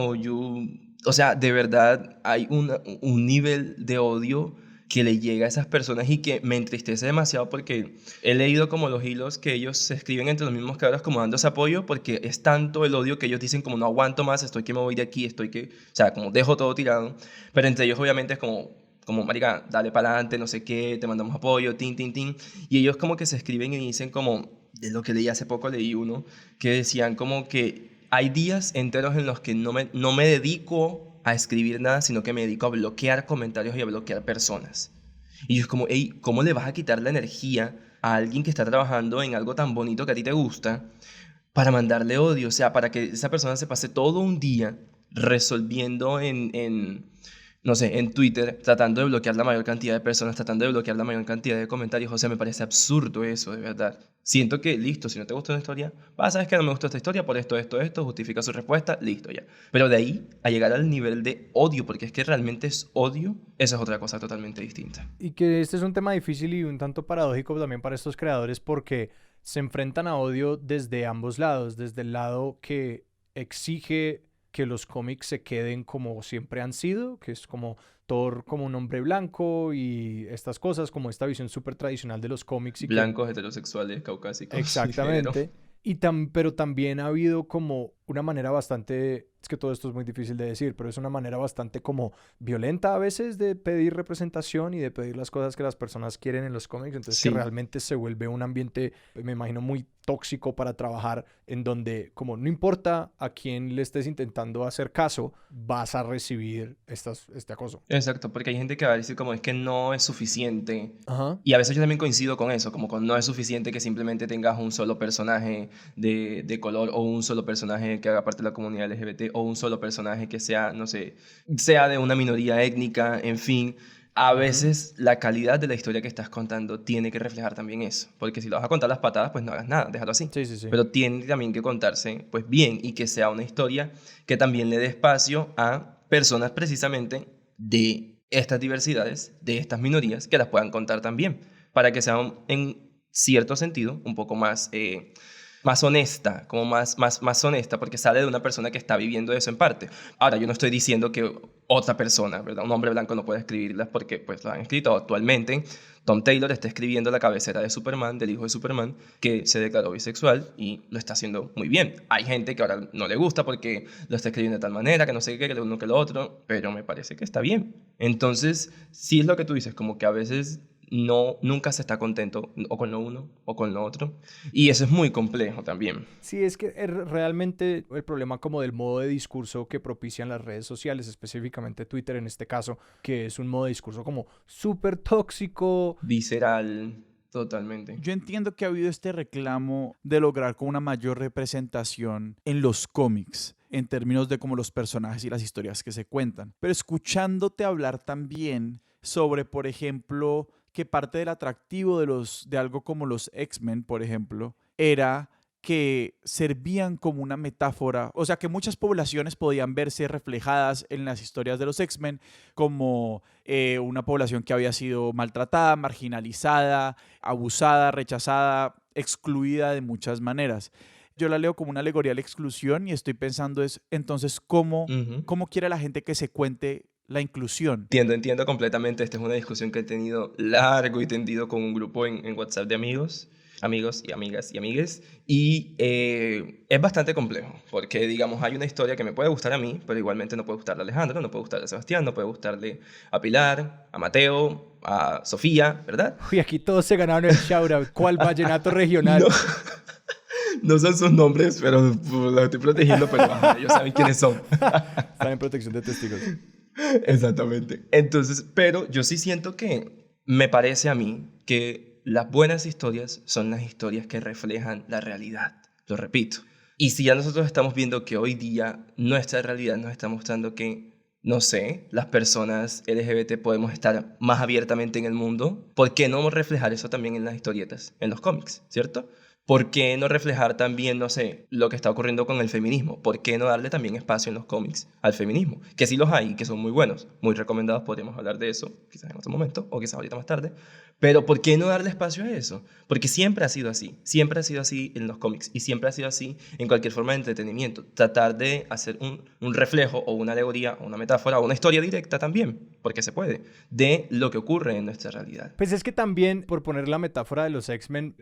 Speaker 3: o sea, de verdad hay un nivel de odio que le llega a esas personas y que me entristece demasiado, porque he leído como los hilos que ellos se escriben entre los mismos creadores como dándose apoyo, porque es tanto el odio que ellos dicen como no aguanto más, estoy que me voy de aquí, o sea, como dejo todo tirado, pero entre ellos obviamente es como marica, dale para adelante, no sé qué, te mandamos apoyo, tin, y ellos como que se escriben y dicen como, de lo que leí hace poco, leí uno, que decían como que hay días enteros en los que no me dedico a escribir nada, sino que me dedico a bloquear comentarios y a bloquear personas. Y yo es como, hey, ¿cómo le vas a quitar la energía a alguien que está trabajando en algo tan bonito que a ti te gusta para mandarle odio? O sea, para que esa persona se pase todo un día resolviendo no sé, en Twitter, tratando de bloquear la mayor cantidad de personas, tratando de bloquear la mayor cantidad de comentarios. O sea, me parece absurdo eso, de verdad. Siento que, listo, si no te gusta una historia, sabes que no me gustó esta historia por esto, justifica su respuesta, listo, ya. Pero de ahí a llegar al nivel de odio, porque es que realmente es odio, esa es otra cosa totalmente distinta.
Speaker 1: Y que este es un tema difícil y un tanto paradójico también para estos creadores, porque se enfrentan a odio desde ambos lados, desde el lado que exige que los cómics se queden como siempre han sido, que es como Thor como un hombre blanco y estas cosas, como esta visión súper tradicional de los cómics.
Speaker 3: Blancos, heterosexuales, caucásicos.
Speaker 1: Exactamente. Pero también ha habido como una manera bastante, es que todo esto es muy difícil de decir, pero es una manera bastante como violenta a veces de pedir representación y de pedir las cosas que las personas quieren en los cómics. Entonces que realmente se vuelve un ambiente, me imagino, muy tóxico para trabajar, en donde como no importa a quién le estés intentando hacer caso, vas a recibir este acoso.
Speaker 3: Exacto, porque hay gente que va a decir como es que no es suficiente.
Speaker 1: Ajá.
Speaker 3: Y a veces yo también coincido con eso, como con no es suficiente que simplemente tengas un solo personaje de color o un solo personaje que haga parte de la comunidad LGBT o un solo personaje que sea, no sé, sea de una minoría étnica, en fin. A veces la calidad de la historia que estás contando tiene que reflejar también eso. Porque si lo vas a contar las patadas, pues no hagas nada, déjalo así.
Speaker 1: Sí, sí, sí.
Speaker 3: Pero tiene también que contarse pues bien y que sea una historia que también le dé espacio a personas precisamente de estas diversidades, de estas minorías, que las puedan contar también. Para que sea en cierto sentido un poco más honesta, como más honesta, porque sale de una persona que está viviendo eso en parte. Ahora, yo no estoy diciendo que otra persona, ¿verdad? Un hombre blanco no puede escribirlas porque pues lo han escrito actualmente. Tom Taylor está escribiendo la cabecera de Superman, del hijo de Superman, que se declaró bisexual y lo está haciendo muy bien. Hay gente que ahora no le gusta porque lo está escribiendo de tal manera, que no sé qué, que lo uno que lo otro, pero me parece que está bien. Entonces, sí es lo que tú dices, como que a veces nunca se está contento o con lo uno o con lo otro. Y eso es muy complejo también.
Speaker 1: Sí, es que realmente el problema como del modo de discurso que propician las redes sociales, específicamente Twitter en este caso, que es un modo de discurso como súper tóxico.
Speaker 3: Visceral, totalmente.
Speaker 2: Yo entiendo que ha habido este reclamo de lograr con una mayor representación en los cómics, en términos de como los personajes y las historias que se cuentan. Pero escuchándote hablar también sobre, por ejemplo, que parte del atractivo de algo como los X-Men, por ejemplo, era que servían como una metáfora, o sea, que muchas poblaciones podían verse reflejadas en las historias de los X-Men como una población que había sido maltratada, marginalizada, abusada, rechazada, excluida de muchas maneras. Yo la leo como una alegoría a la exclusión y estoy pensando entonces, ¿cómo quiere la gente que se cuente la inclusión?
Speaker 3: Entiendo completamente. Esta es una discusión que he tenido largo y tendido con un grupo en WhatsApp de amigos y amigas y amigues. Y es bastante complejo, porque digamos, hay una historia que me puede gustar a mí, pero igualmente no puede gustarle a Alejandro, no puede gustarle a Sebastián, no puede gustarle a Pilar, a Mateo, a Sofía, ¿verdad?
Speaker 1: Uy, aquí todos se ganaron el shoutout. ¿Cuál vallenato regional?
Speaker 3: No. No son sus nombres, pero los estoy protegiendo, pero ellos saben quiénes son.
Speaker 1: Están en protección de testigos.
Speaker 3: Exactamente. Entonces, pero yo sí siento que me parece a mí que las buenas historias son las historias que reflejan la realidad. Lo repito. Y si ya nosotros estamos viendo que hoy día nuestra realidad nos está mostrando que, no sé, las personas LGBT podemos estar más abiertamente en el mundo, ¿por qué no reflejar eso también en las historietas, en los cómics, ¿cierto? ¿Por qué no reflejar también, no sé, lo que está ocurriendo con el feminismo? ¿Por qué no darle también espacio en los cómics al feminismo? Que sí los hay, que son muy buenos, muy recomendados, podríamos hablar de eso, quizás en otro momento, o quizás ahorita más tarde. Pero ¿por qué no darle espacio a eso? Porque siempre ha sido así en los cómics y siempre ha sido así en cualquier forma de entretenimiento. Tratar de hacer un reflejo o una alegoría o una metáfora o una historia directa también, porque se puede, de lo que ocurre en nuestra realidad.
Speaker 1: Pues es que también, por poner la metáfora de los X-Men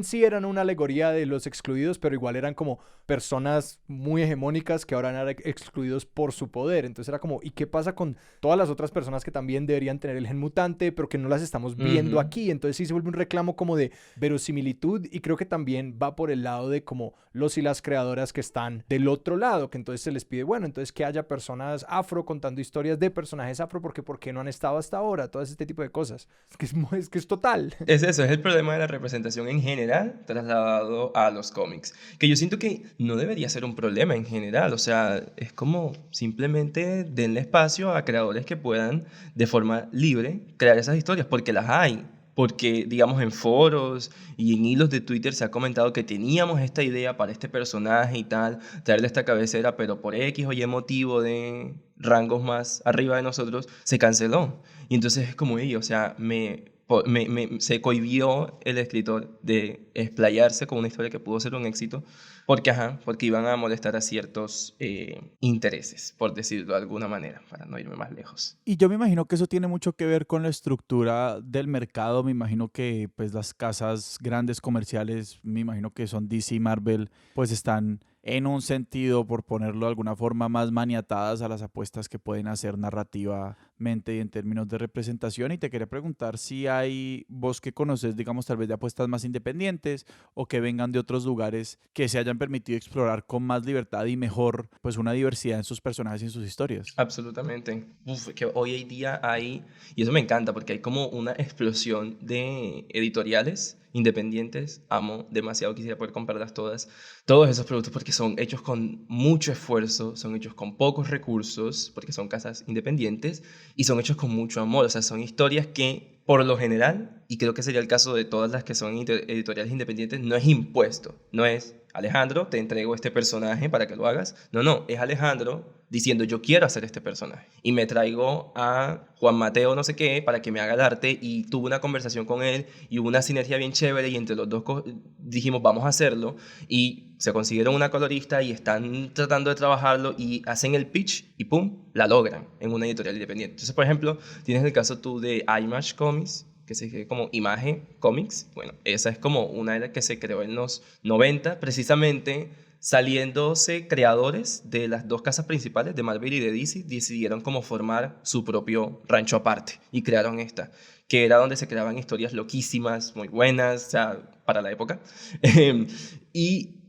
Speaker 1: sí eran una alegoría de los excluidos, pero igual eran como personas muy hegemónicas que ahora eran excluidos por su poder. Entonces era como, ¿y qué pasa con todas las otras personas que también deberían tener el gen mutante, pero que no las estamos viendo aquí. Entonces sí se vuelve un reclamo como de verosimilitud y creo que también va por el lado de como los y las creadoras que están del otro lado, que entonces se les pide, bueno, entonces que haya personas afro contando historias de personajes afro porque ¿por qué no han estado hasta ahora? Todo este tipo de cosas. Es que es total.
Speaker 3: Es eso, es el problema de la representación en general trasladado a los cómics. Que yo siento que no debería ser un problema en general. O sea, es como simplemente denle espacio a creadores que puedan de forma libre crear esas historias, porque las hay. Porque, digamos, en foros y en hilos de Twitter se ha comentado que teníamos esta idea para este personaje y tal, traerle esta cabecera, pero por X o Y motivo de rangos más arriba de nosotros, se canceló. Y entonces es como, o sea, se cohibió el escritor de explayarse con una historia que pudo ser un éxito porque iban a molestar a ciertos intereses, por decirlo de alguna manera, para no irme más lejos.
Speaker 2: Y yo me imagino que eso tiene mucho que ver con la estructura del mercado. Me imagino que pues las casas grandes comerciales, me imagino que son DC y Marvel, pues están en un sentido, por ponerlo de alguna forma, más maniatadas a las apuestas que pueden hacer narrativamente y en términos de representación. Y te quería preguntar si hay, vos que conoces, digamos, tal vez de apuestas más independientes o que vengan de otros lugares que se hayan permitido explorar con más libertad y mejor, pues una diversidad en sus personajes y en sus historias.
Speaker 3: Absolutamente. Que hoy en día hay, y eso me encanta porque hay como una explosión de editoriales independientes. Amo demasiado, quisiera poder comprarlas todas. Todos esos productos porque son hechos con mucho esfuerzo, son hechos con pocos recursos, porque son casas independientes, y son hechos con mucho amor. O sea, son historias que, por lo general, y creo que sería el caso de todas las que son editoriales independientes, no es impuesto. No es, Alejandro, te entrego este personaje para que lo hagas. No, es Alejandro diciendo, yo quiero hacer este personaje. Y me traigo a Juan Mateo no sé qué para que me haga el arte, y tuve una conversación con él y hubo una sinergia bien chévere y entre los dos dijimos, vamos a hacerlo, y se consiguieron una colorista y están tratando de trabajarlo y hacen el pitch y ¡pum!, la logran en una editorial independiente. Entonces, por ejemplo, tienes el caso tú de Image Comics, que se escribe como Image Comics. Bueno, esa es como una de las que se creó en los 90, precisamente saliéndose creadores de las dos casas principales, de Marvel y de DC, decidieron como formar su propio rancho aparte y crearon esta, que era donde se creaban historias loquísimas, muy buenas, o sea, para la época, y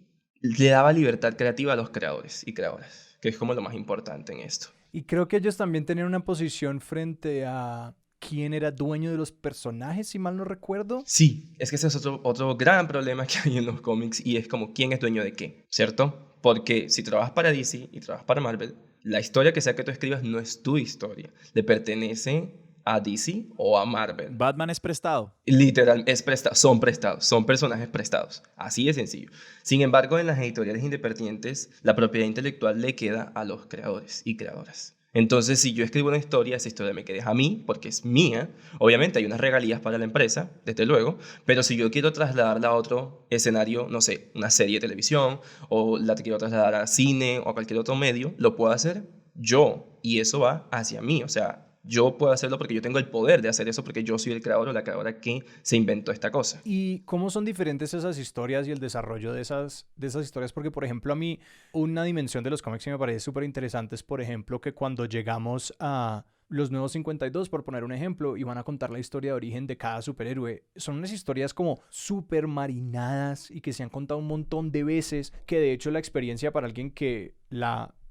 Speaker 3: le daba libertad creativa a los creadores y creadoras, que es como lo más importante en esto.
Speaker 1: Y creo que ellos también tenían una posición frente a quién era dueño de los personajes, si mal no recuerdo.
Speaker 3: Sí, es que ese es otro gran problema que hay en los cómics, y es como quién es dueño de qué, ¿cierto? Porque si trabajas para DC y trabajas para Marvel, la historia que sea que tú escribas no es tu historia, le pertenece a DC o a Marvel.
Speaker 2: Batman es prestado.
Speaker 3: Literal, es prestado, son personajes prestados, así de sencillo. Sin embargo, en las editoriales independientes, la propiedad intelectual le queda a los creadores y creadoras. Entonces, si yo escribo una historia, esa historia me queda a mí, porque es mía. Obviamente hay unas regalías para la empresa, desde luego, pero si yo quiero trasladarla a otro escenario, no sé, una serie de televisión, o la quiero trasladar a cine o a cualquier otro medio, lo puedo hacer yo, y eso va hacia mí. O sea, yo puedo hacerlo porque yo tengo el poder de hacer eso, porque yo soy el creador o la creadora que se inventó esta cosa.
Speaker 1: ¿Y cómo son diferentes esas historias y el desarrollo de esas historias? Porque, por ejemplo, a mí una dimensión de los cómics que me parece súper interesante es, por ejemplo, que cuando llegamos a los Nuevos 52, por poner un ejemplo, y van a contar la historia de origen de cada superhéroe, son unas historias como súper marinadas y que se han contado un montón de veces, que de hecho la experiencia para alguien que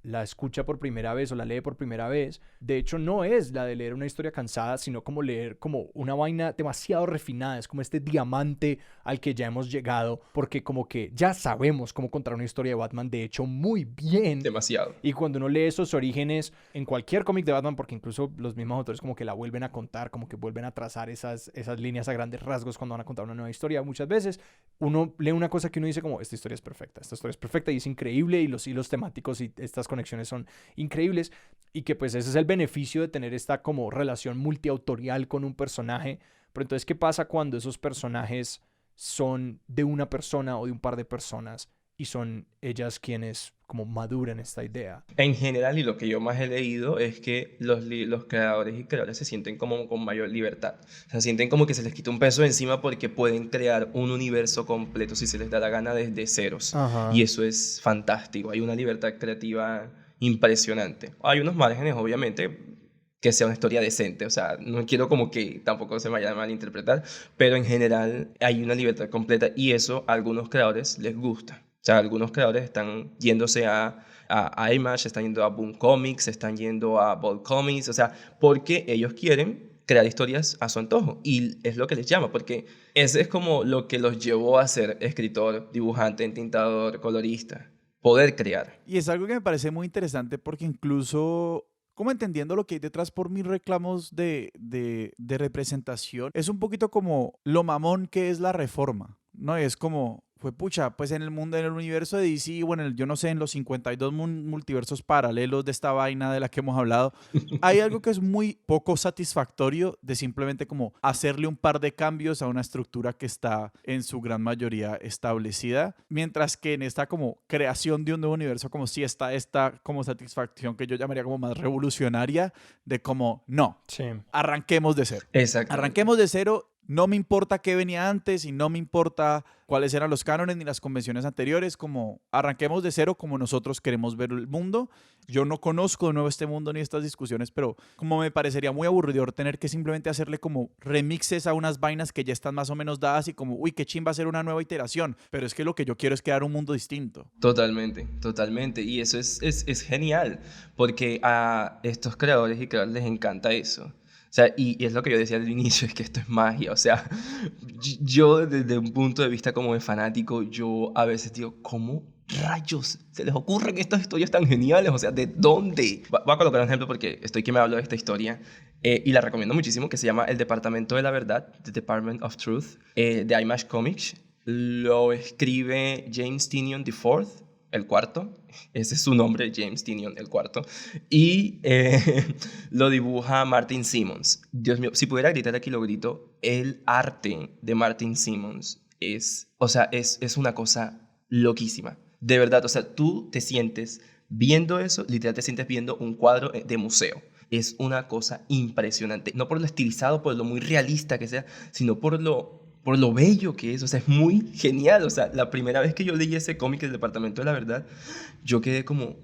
Speaker 1: la escucha por primera vez o la lee por primera vez, de hecho no es la de leer una historia cansada, sino como leer como una vaina demasiado refinada, es como este diamante al que ya hemos llegado, porque como que ya sabemos cómo contar una historia de Batman, de hecho muy bien.
Speaker 3: Demasiado.
Speaker 1: Y cuando uno lee esos orígenes en cualquier cómic de Batman, porque incluso los mismos autores como que la vuelven a contar, como que vuelven a trazar esas líneas a grandes rasgos cuando van a contar una nueva historia, muchas veces uno lee una cosa que uno dice como, esta historia es perfecta y es increíble, y los hilos temáticos y estas conexiones son increíbles, y que pues ese es el beneficio de tener esta como relación multiautorial con un personaje. Pero entonces, ¿qué pasa cuando esos personajes son de una persona o de un par de personas y son ellas quienes como maduran esta idea?
Speaker 3: En general, y lo que yo más he leído es que los creadores y creadores se sienten como con mayor libertad. O sea, sienten como que se les quita un peso encima porque pueden crear un universo completo si se les da la gana desde ceros.
Speaker 1: Ajá.
Speaker 3: Y eso es fantástico. Hay una libertad creativa impresionante. Hay unos márgenes, obviamente, que sea una historia decente. O sea, no quiero como que tampoco se me vaya a malinterpretar, pero en general hay una libertad completa y eso a algunos creadores les gusta. O sea, algunos creadores están yéndose a Image, están yendo a Boom Comics, están yendo a Bold Comics, o sea, porque ellos quieren crear historias a su antojo y es lo que les llama, porque ese es como lo que los llevó a ser escritor, dibujante, entintador, colorista, poder crear.
Speaker 2: Y es algo que me parece muy interesante porque incluso, como entendiendo lo que hay detrás por mis reclamos de representación, es un poquito como lo mamón que es la reforma, ¿no? Es como, fue pucha, pues en el mundo, en el universo de DC, bueno, yo no sé, en los 52 multiversos paralelos de esta vaina de la que hemos hablado, hay algo que es muy poco satisfactorio de simplemente como hacerle un par de cambios a una estructura que está en su gran mayoría establecida, mientras que en esta como creación de un nuevo universo como si está esta como satisfacción que yo llamaría como más revolucionaria de como, no,
Speaker 1: Sí.
Speaker 2: arranquemos de cero.
Speaker 3: Exacto.
Speaker 2: Arranquemos de cero. No me importa qué venía antes y no me importa cuáles eran los cánones ni las convenciones anteriores, como arranquemos de cero como nosotros queremos ver el mundo. Yo no conozco de nuevo este mundo ni estas discusiones, pero como me parecería muy aburridor tener que simplemente hacerle como remixes a unas vainas que ya están más o menos dadas y como, uy, qué chimba hacer una nueva iteración, pero es que lo que yo quiero es crear un mundo distinto.
Speaker 3: Totalmente, totalmente. Y eso es genial, porque a estos creadores y creadores les encanta eso. O sea, y es lo que yo decía al inicio, es que esto es magia. O sea, yo desde un punto de vista como de fanático, yo a veces digo, ¿cómo rayos se les ocurren estas historias tan geniales? O sea, ¿de dónde? Voy a colocar un ejemplo porque estoy que me hablo de esta historia y la recomiendo muchísimo, que se llama El Departamento de la Verdad, The Department of Truth, de Image Comics. Lo escribe James Tynion IV, el cuarto. Ese es su nombre, James Tynion, el cuarto. Y lo dibuja Martin Simmons. Dios mío, si pudiera gritar aquí lo grito. El arte de Martin Simmons o sea, es una cosa loquísima. De verdad, o sea, tú te sientes viendo eso, literal te sientes viendo un cuadro de museo. Es una cosa impresionante. No por lo estilizado, por lo muy realista que sea, sino por lo bello que es. O sea, es muy genial. O sea, la primera vez que yo leí ese cómic del Departamento de la Verdad, yo quedé como,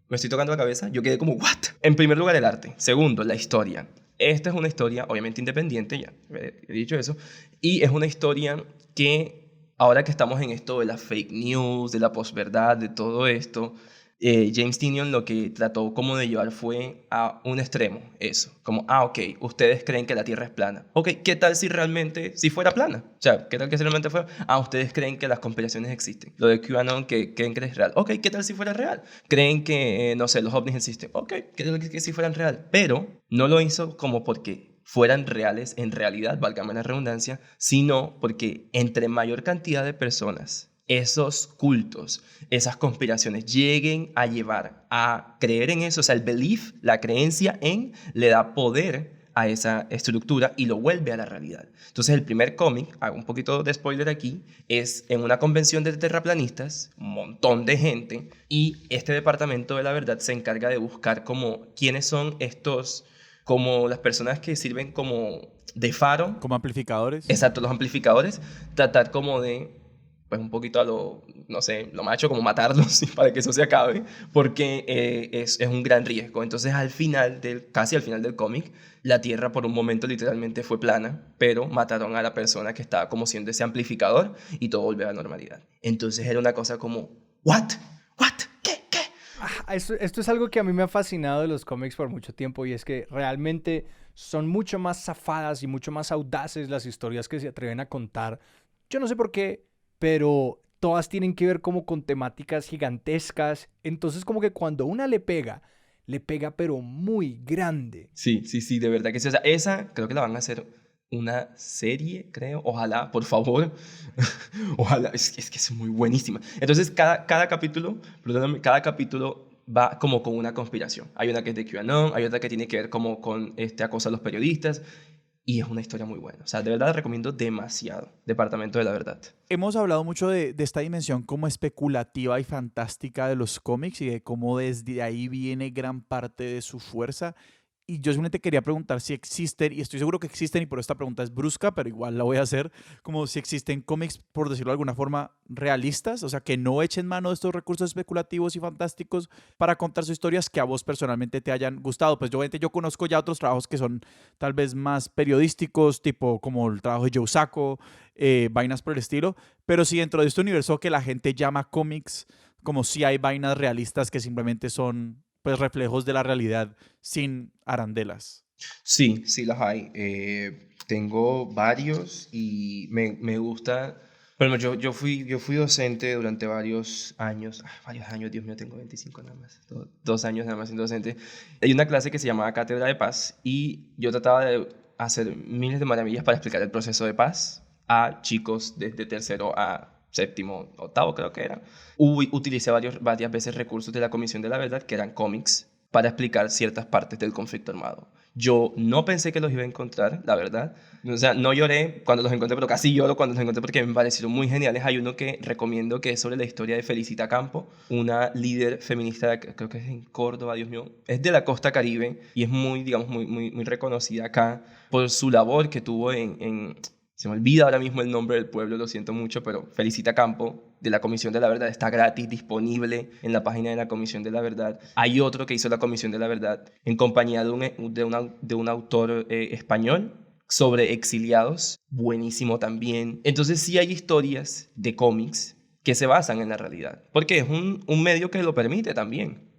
Speaker 3: me estoy tocando la cabeza, yo quedé como, ¿what? En primer lugar, el arte. Segundo, la historia. Esta es una historia, obviamente independiente, ya he dicho eso, y es una historia que, ahora que estamos en esto de las fake news, de la posverdad, de todo esto, James Tynion lo que trató como de llevar fue a un extremo, eso, como, ok, ustedes creen que la Tierra es plana, ok, ¿qué tal si realmente, si fuera plana? O sea, ¿qué tal que si realmente fuera? Ustedes creen que las conspiraciones existen, lo de QAnon que creen que es real, ok, ¿qué tal si fuera real? Creen que, no sé, los ovnis existen, ok, ¿qué tal que si fueran real? Pero no lo hizo como porque fueran reales en realidad, válgame la redundancia, sino porque entre mayor cantidad de personas esos cultos, esas conspiraciones lleguen a llevar a creer en eso, o sea, el belief, la creencia en, le da poder a esa estructura y lo vuelve a la realidad. Entonces el primer cómic, hago un poquito de spoiler aquí, es en una convención de terraplanistas, un montón de gente, y este Departamento de la Verdad se encarga de buscar como quiénes son estos, como las personas que sirven como de faro.
Speaker 2: Como amplificadores.
Speaker 3: Exacto, los amplificadores, tratar como de, pues un poquito a lo, no sé, lo macho, como matarlos para que eso se acabe, porque es un gran riesgo. Entonces al final, casi al final del cómic, la Tierra por un momento literalmente fue plana, pero mataron a la persona que estaba como siendo ese amplificador y todo volvió a la normalidad. Entonces era una cosa como, ¿what? ¿Qué?
Speaker 1: Esto es algo que a mí me ha fascinado de los cómics por mucho tiempo y es que realmente son mucho más zafadas y mucho más audaces las historias que se atreven a contar. Yo no sé por qué, pero todas tienen que ver como con temáticas gigantescas. Entonces como que cuando una le pega pero muy grande.
Speaker 3: Sí, de verdad que sí. O sea, esa creo que la van a hacer una serie, creo. Ojalá, por favor. Ojalá, es que es muy buenísima. Entonces cada capítulo, perdóname, cada capítulo va como con una conspiración. Hay una que es de QAnon, hay otra que tiene que ver como con acoso a los periodistas. Y es una historia muy buena. O sea, de verdad la recomiendo demasiado. Departamento de la Verdad.
Speaker 2: Hemos hablado mucho de esta dimensión como especulativa y fantástica de los cómics y de cómo desde ahí viene gran parte de su fuerza. y yo simplemente quería preguntar si existen, y estoy seguro que existen, y por esta pregunta es brusca, pero igual la voy a hacer, como si existen cómics, por decirlo de alguna forma, realistas, o sea, que no echen mano de estos recursos especulativos y fantásticos para contar sus historias que a vos personalmente te hayan gustado. Pues yo conozco ya otros trabajos que son tal vez más periodísticos, tipo como el trabajo de Joe Sacco, vainas por el estilo, pero si dentro de este universo que la gente llama cómics, como si hay vainas realistas que simplemente son pues reflejos de la realidad sin arandelas.
Speaker 3: Sí, sí las hay. Tengo varios y me gusta. Bueno, yo fui docente durante varios años, Dios mío, tengo 25 nada más, 2 años nada más siendo docente. Hay una clase que se llamaba Cátedra de Paz y yo trataba de hacer miles de maravillas para explicar el proceso de paz a chicos desde tercero a séptimo, octavo creo que era. Utilicé varias veces recursos de la Comisión de la Verdad, que eran cómics, para explicar ciertas partes del conflicto armado. Yo no pensé que los iba a encontrar, la verdad. O sea, no lloré cuando los encontré, pero casi lloro cuando los encontré porque me parecieron muy geniales. Hay uno que recomiendo que es sobre la historia de Felicita Campo, una líder feminista, creo que es en Córdoba, Dios mío. Es de la costa Caribe y es muy, digamos, muy reconocida acá por su labor que tuvo se me olvida ahora mismo el nombre del pueblo, lo siento mucho, pero Felicita Campo, de la Comisión de la Verdad, está gratis, disponible en la página de la Comisión de la Verdad. Hay otro que hizo la Comisión de la Verdad en compañía de un autor español sobre exiliados, buenísimo también. Entonces sí hay historias de cómics que se basan en la realidad, porque es un medio que lo permite también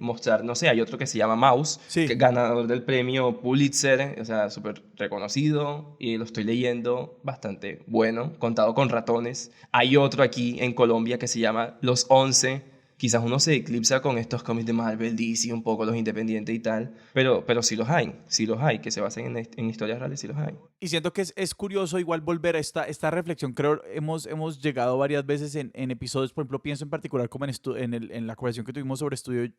Speaker 3: mostrar, no sé, hay otro que se llama Mouse,
Speaker 2: Sí.
Speaker 3: que es ganador del premio Pulitzer, o sea, súper reconocido, y lo estoy leyendo, bastante bueno, contado con ratones. Hay otro aquí en Colombia que se llama Los 11, quizás uno se eclipsa con estos cómics de Marvel, DC, un poco los independientes y tal, pero sí los hay, que se basan en historias reales, sí los hay.
Speaker 2: Y siento que es curioso igual volver a esta reflexión. Creo hemos llegado varias veces en episodios, por ejemplo, pienso en particular como en la conversación que tuvimos sobre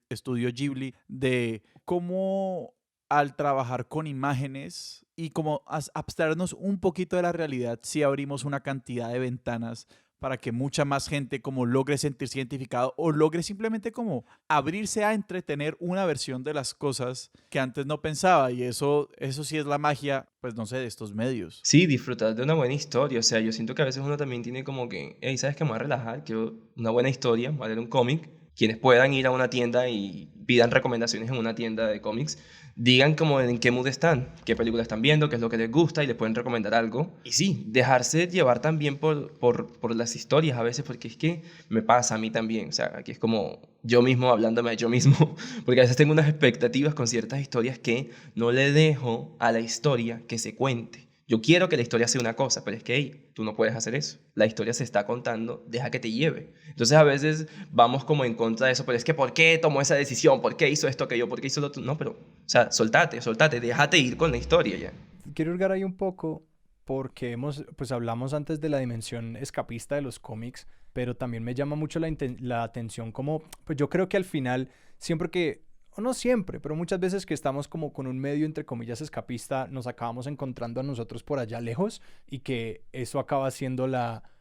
Speaker 2: estudio Ghibli, de cómo al trabajar con imágenes y como abstraernos un poquito de la realidad, si abrimos una cantidad de ventanas para que mucha más gente como logre sentirse identificado o logre simplemente como abrirse a entretener una versión de las cosas que antes no pensaba. Y eso sí es la magia, pues no sé, de estos medios.
Speaker 3: Sí, disfrutar de una buena historia. O sea, yo siento que a veces uno también tiene como que, hey, ¿sabes qué? Me voy a relajar, quiero una buena historia, voy a leer un cómic. Quienes puedan ir a una tienda y pidan recomendaciones en una tienda de cómics, digan como en qué mood están, qué película están viendo, qué es lo que les gusta y les pueden recomendar algo. Y sí, dejarse llevar también por las historias a veces, porque es que me pasa a mí también. O sea, aquí es como yo mismo hablándome a yo mismo, porque a veces tengo unas expectativas con ciertas historias que no le dejo a la historia que se cuente. Yo quiero que la historia sea una cosa, pero es que, hey, tú no puedes hacer eso. La historia se está contando, deja que te lleve. Entonces a veces vamos como en contra de eso, pero es que ¿por qué tomó esa decisión? ¿Por qué hizo esto que yo? ¿Por qué hizo lo otro? No, pero, o sea, soltate, déjate ir con la historia ya.
Speaker 1: Quiero hurgar ahí un poco porque pues hablamos antes de la dimensión escapista de los cómics, pero también me llama mucho la atención como, pues yo creo que al final, siempre que, o no siempre, pero muchas veces que estamos como con un medio entre comillas escapista, nos acabamos encontrando a nosotros por allá lejos y que eso acaba siendo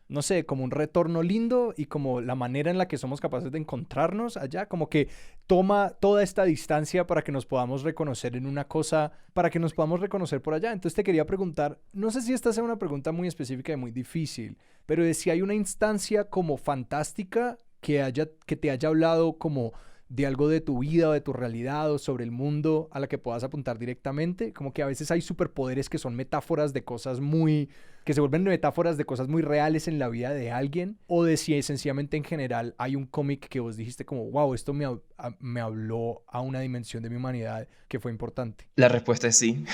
Speaker 1: no sé, como un retorno lindo y como la manera en la que somos capaces de encontrarnos allá, como que toma toda esta distancia para que nos podamos reconocer en una cosa, para que nos podamos reconocer por allá. Entonces te quería preguntar, no sé si esta sea una pregunta muy específica y muy difícil, pero de si hay una instancia como fantástica que te haya hablado como de algo de tu vida o de tu realidad o sobre el mundo a la que puedas apuntar directamente, como que a veces hay superpoderes que son metáforas de cosas que se vuelven metáforas de cosas muy reales en la vida de alguien, o de si sencillamente en general hay un cómic que vos dijiste como, wow, esto me habló a una dimensión de mi humanidad que fue importante.
Speaker 3: La respuesta es sí.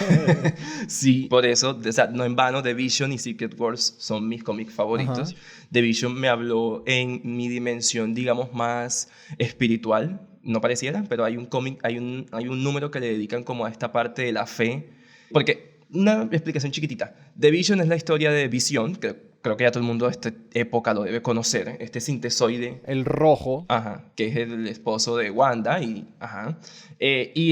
Speaker 3: Sí, por eso, o sea, no en vano, The Vision y Secret Wars son mis cómics favoritos. Ajá. The Vision me habló en mi dimensión, digamos, más espiritual. No pareciera, pero hay un cómic, hay un número que le dedican como a esta parte de la fe. Porque, una explicación chiquitita. The Vision es la historia de Visión, que creo que ya todo el mundo de esta época lo debe conocer. Este sintesoide.
Speaker 1: El rojo.
Speaker 3: Ajá, que es el esposo de Wanda. Y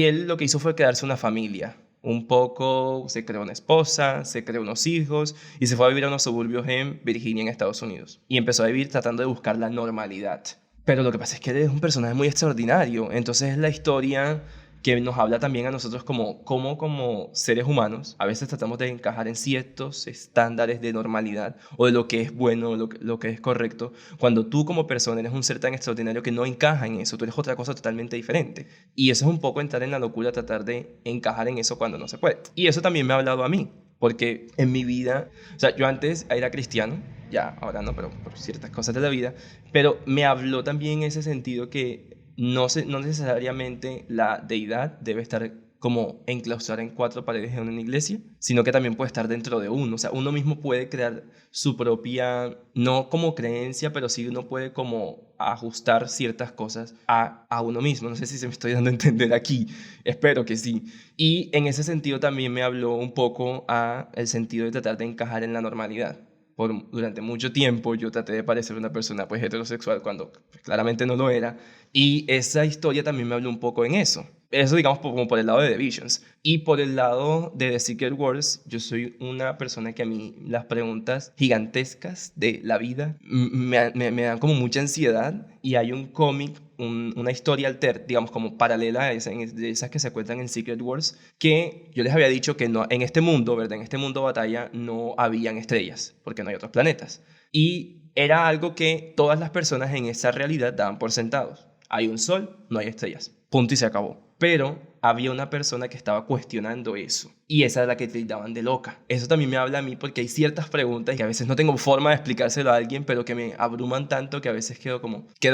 Speaker 3: él lo que hizo fue crearse una familia. Un poco se creó una esposa, se creó unos hijos y se fue a vivir a unos suburbios en Virginia, en Estados Unidos. Y empezó a vivir tratando de buscar la normalidad. Pero lo que pasa es que él es un personaje muy extraordinario. Entonces es la historia que nos habla también a nosotros como seres humanos. A veces tratamos de encajar en ciertos estándares de normalidad o de lo que es bueno, lo que es correcto, cuando tú como persona eres un ser tan extraordinario que no encaja en eso, tú eres otra cosa totalmente diferente. Y eso es un poco entrar en la locura, tratar de encajar en eso cuando no se puede. Y eso también me ha hablado a mí, porque en mi vida, o sea, yo antes era cristiano, ya ahora no, pero por ciertas cosas de la vida, pero me habló también en ese sentido que no necesariamente la deidad debe estar como enclaustrada en 4 paredes en una iglesia, sino que también puede estar dentro de uno. O sea, uno mismo puede crear su propia, no como creencia, pero sí uno puede como ajustar ciertas cosas a uno mismo. No sé si se me estoy dando a entender aquí, espero que sí. Y en ese sentido también me habló un poco a el sentido de tratar de encajar en la normalidad. Durante mucho tiempo yo traté de parecer una persona pues heterosexual cuando pues, claramente no lo era, y esa historia también me habló un poco en eso. Eso digamos como por el lado de The Visions. Y por el lado de The Secret Wars, yo soy una persona que a mí las preguntas gigantescas de la vida me dan como mucha ansiedad, y hay un cómic, una historia digamos como paralela a esa, de esas que se cuentan en Secret Wars, que yo les había dicho que no, en este mundo, ¿verdad? En este mundo batalla no habían estrellas, porque no hay otros planetas. Y era algo que todas las personas en esa realidad daban por sentados. Hay un sol, no hay estrellas. Punto y se acabó. Pero había una persona que estaba cuestionando eso, y esa es la que tildaban de loca. Eso también me habla a mí porque hay ciertas preguntas que a veces no tengo forma de explicárselo a alguien, pero que me abruman tanto que a veces quedo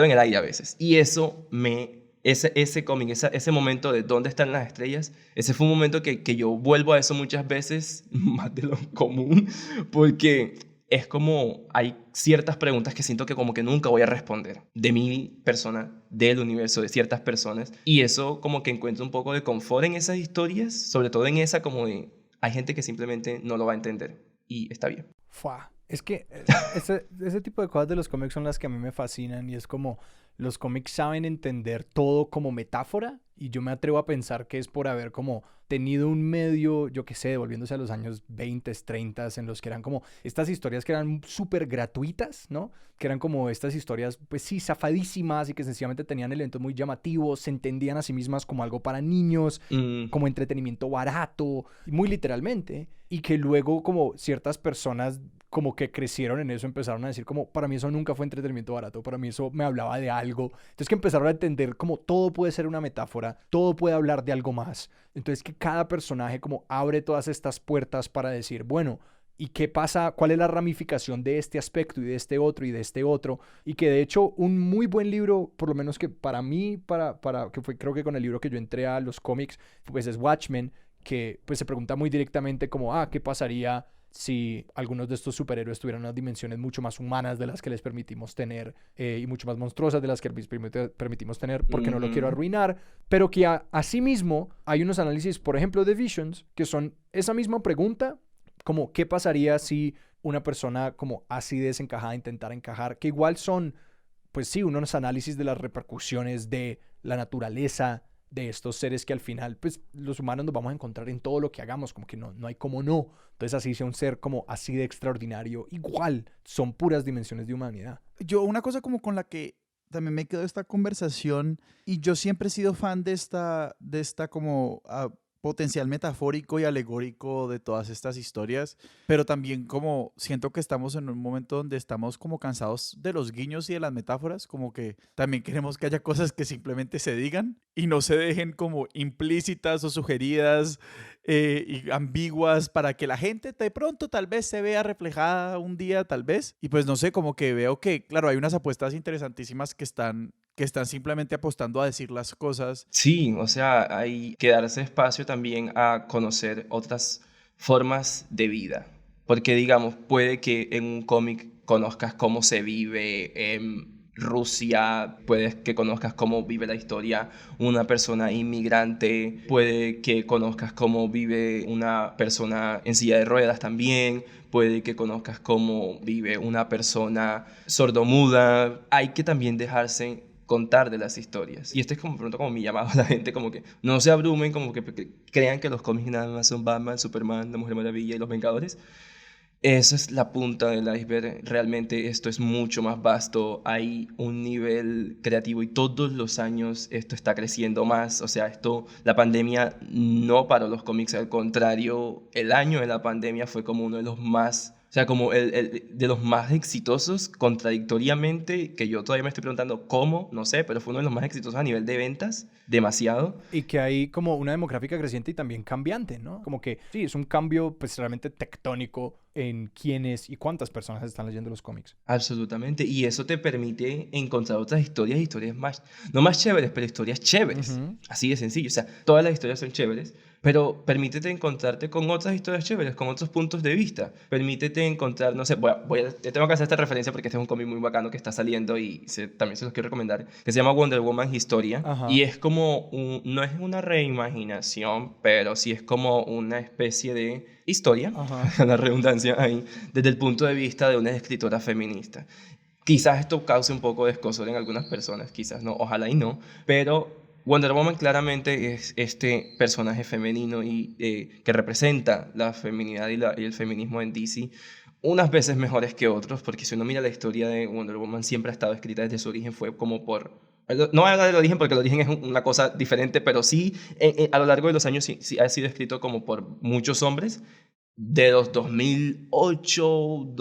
Speaker 3: en el aire a veces. Y eso ese cómic, ese momento de dónde están las estrellas, ese fue un momento que yo vuelvo a eso muchas veces, más de lo común, porque es como hay ciertas preguntas que siento que como que nunca voy a responder de mi persona, del universo, de ciertas personas, y eso como que encuentro un poco de confort en esas historias, sobre todo en esa como de hay gente que simplemente no lo va a entender y está bien.
Speaker 1: Fua. Es que ese tipo de cosas de los cómics son las que a mí me fascinan, y es como los cómics saben entender todo como metáfora, y yo me atrevo a pensar que es por haber como tenido un medio, yo qué sé, devolviéndose a los años 20, 30, en los que eran como estas historias que eran súper gratuitas, ¿no? Que eran como estas historias, pues sí, zafadísimas, y que sencillamente tenían elementos muy llamativos, se entendían a sí mismas como algo para niños, como entretenimiento barato, muy literalmente, y que luego como ciertas personas como que crecieron en eso, empezaron a decir como, para mí eso nunca fue entretenimiento barato, para mí eso me hablaba de algo. Entonces que empezaron a entender como todo puede ser una metáfora, todo puede hablar de algo más. Entonces que cada personaje como abre todas estas puertas para decir, bueno, ¿y qué pasa? ¿Cuál es la ramificación de este aspecto y de este otro y de este otro? Y que de hecho un muy buen libro, por lo menos que para mí, que fue creo que con el libro que yo entré a los cómics, pues es Watchmen, que pues se pregunta muy directamente como, ¿qué pasaría si algunos de estos superhéroes tuvieran unas dimensiones mucho más humanas de las que les permitimos tener, y mucho más monstruosas de las que les permitimos tener, porque no lo quiero arruinar, pero que asimismo hay unos análisis, por ejemplo, de Visions, que son esa misma pregunta, como qué pasaría si una persona como así desencajada intentara encajar, que igual son, pues sí, unos análisis de las repercusiones de la naturaleza de estos seres que al final, pues los humanos nos vamos a encontrar en todo lo que hagamos, como que no hay como no. Entonces así sea un ser como así de extraordinario, igual son puras dimensiones de humanidad.
Speaker 2: Yo una cosa como con la que también me quedó esta conversación, y yo siempre he sido fan de esta como potencial metafórico y alegórico de todas estas historias, pero también como siento que estamos en un momento donde estamos como cansados de los guiños y de las metáforas, como que también queremos que haya cosas que simplemente se digan y no se dejen como implícitas o sugeridas y ambiguas, para que la gente de pronto tal vez se vea reflejada un día, tal vez. Y pues no sé, como que veo que, claro, hay unas apuestas interesantísimas que están simplemente apostando a decir las cosas.
Speaker 3: Sí, o sea, hay que darse espacio también a conocer otras formas de vida. Porque, digamos, puede que en un cómic conozcas cómo se vive en Rusia, puede que conozcas cómo vive la historia una persona inmigrante, puede que conozcas cómo vive una persona en silla de ruedas también, puede que conozcas cómo vive una persona sordomuda. Hay que también dejarse contar de las historias. Y este es como pronto como mi llamado a la gente, como que no se abrumen, como que crean que los cómics nada más son Batman, Superman, La Mujer Maravilla y Los Vengadores. Eso es la punta del iceberg. Realmente esto es mucho más vasto. Hay un nivel creativo y todos los años esto está creciendo más. O sea, la pandemia no paró los cómics, al contrario, el año de la pandemia fue como uno de los más, o sea, como de los más exitosos, contradictoriamente, que yo todavía me estoy preguntando cómo, no sé, pero fue uno de los más exitosos a nivel de ventas, demasiado.
Speaker 1: Y que hay como una demográfica creciente y también cambiante, ¿no? Como que sí, es un cambio pues realmente tectónico en quiénes y cuántas personas están leyendo los cómics.
Speaker 3: Absolutamente, y eso te permite encontrar otras historias más, no más chéveres, pero historias chéveres, así de sencillo, o sea, todas las historias son chéveres, pero permítete encontrarte con otras historias chéveres, con otros puntos de vista, permítete encontrar, no sé, te tengo que hacer esta referencia porque este es un cómic muy bacano que está saliendo y también se los quiero recomendar, que se llama Wonder Woman Historia, y es como, no es una reimaginación, pero sí es como una especie de historia, la redundancia ahí, desde el punto de vista de una escritora feminista. Quizás esto cause un poco de escozor en algunas personas, quizás no, ojalá y no, pero Wonder Woman claramente es este personaje femenino y que representa la feminidad y el feminismo en DC, unas veces mejores que otros, porque si uno mira la historia de Wonder Woman, siempre ha estado escrita desde su origen, fue como no voy a hablar del origen porque el origen es una cosa diferente, pero sí, a lo largo de los años sí ha sido escrito como por muchos hombres, de los 2008,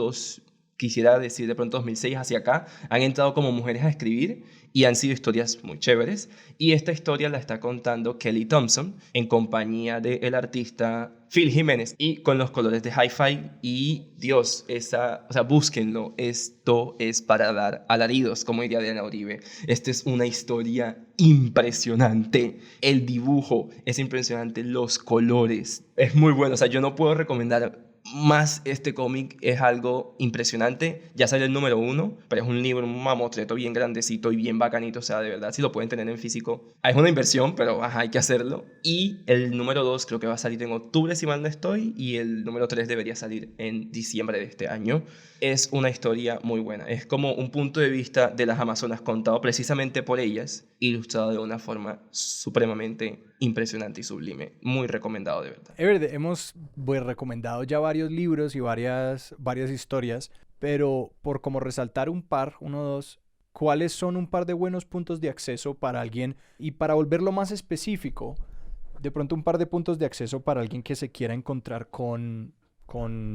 Speaker 3: quisiera decir de pronto 2006 hacia acá, han entrado como mujeres a escribir y han sido historias muy chéveres. Y esta historia la está contando Kelly Thompson en compañía del artista Phil Jiménez y con los colores de Hi-Fi. Y Dios, o sea, búsquenlo, esto es para dar alaridos, como diría Diana Uribe. Esta es una historia impresionante. El dibujo es impresionante, los colores, es muy bueno. O sea, yo no puedo recomendar más este cómic, es algo impresionante. Ya salió el número 1, pero es un libro, un mamotreto bien grandecito y bien bacanito. O sea, de verdad, si lo pueden tener en físico, es una inversión, pero hay que hacerlo. Y el número 2 creo que va a salir en octubre, si mal no estoy, y el número 3 debería salir en diciembre de este año. Es una historia muy buena. Es como un punto de vista de las Amazonas contado precisamente por ellas, ilustrado de una forma supremamente impresionante y sublime. Muy recomendado, de verdad.
Speaker 1: Hemos recomendado ya varios libros y varias historias, pero por como resaltar uno o dos, ¿cuáles son un par de buenos puntos de acceso para alguien? Y para volverlo más específico, de pronto un par de puntos de acceso para alguien que se quiera encontrar con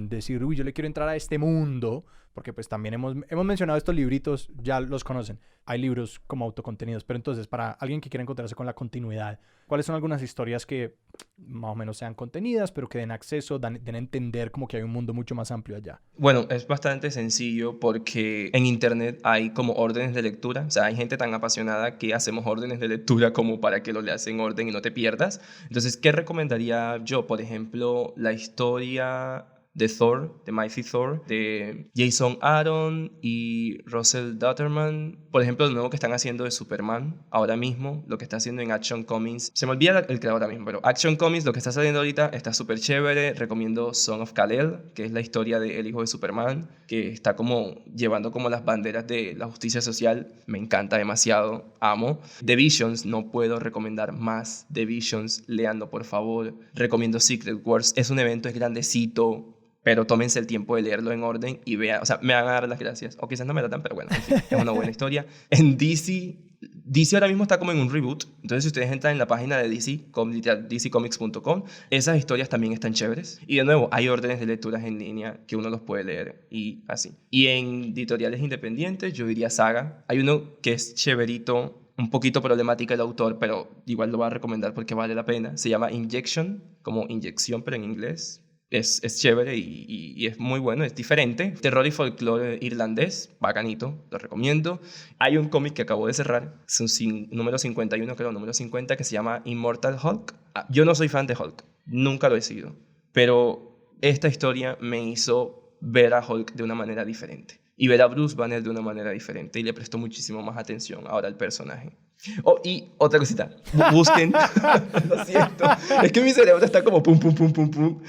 Speaker 1: decir, uy, yo le quiero entrar a este mundo, porque pues también hemos mencionado estos libritos, ya los conocen. Hay libros como autocontenidos, pero entonces para alguien que quiera encontrarse con la continuidad, ¿cuáles son algunas historias que más o menos sean contenidas, pero que den acceso, den a entender como que hay un mundo mucho más amplio allá?
Speaker 3: Bueno, es bastante sencillo porque en internet hay como órdenes de lectura, o sea, hay gente tan apasionada que hacemos órdenes de lectura como para que lo leas en orden y no te pierdas. Entonces, ¿qué recomendaría yo? Por ejemplo, la historia de Thor, de Mighty Thor, de Jason Aaron y Russell Dutterman. Por ejemplo, lo nuevo que están haciendo de Superman ahora mismo, lo que está haciendo en Action Comics. Se me olvida el creador ahora mismo, pero Action Comics, lo que está saliendo ahorita, está súper chévere. Recomiendo Son of Kal-El, que es la historia del hijo de Superman, que está como llevando como las banderas de la justicia social. Me encanta demasiado, amo. The Visions, no puedo recomendar más The Visions, leando por favor. Recomiendo Secret Wars, es un evento, es grandecito, pero tómense el tiempo de leerlo en orden y vean, o sea, me van a dar las gracias. O quizás no me la dan, pero bueno, en fin, es una buena historia. En DC ahora mismo está como en un reboot. Entonces, si ustedes entran en la página de DC, dccomics.com, esas historias también están chéveres. Y de nuevo, hay órdenes de lecturas en línea que uno los puede leer y así. Y en editoriales independientes, yo diría Saga. Hay uno que es chéverito, un poquito problemática el autor, pero igual lo voy a recomendar porque vale la pena. Se llama Injection, como inyección, pero en inglés. Es chévere y es muy bueno, es diferente. Terror y folclore irlandés, bacanito, lo recomiendo. Hay un cómic que acabo de cerrar, es un número 51, creo, número 50, que se llama Immortal Hulk. Yo no soy fan de Hulk, nunca lo he sido, pero esta historia me hizo ver a Hulk de una manera diferente y ver a Bruce Banner de una manera diferente, y le prestó muchísimo más atención ahora al personaje. Oh, y otra cosita, busquen, lo siento, es que mi cerebro está como pum, pum, pum, pum, pum.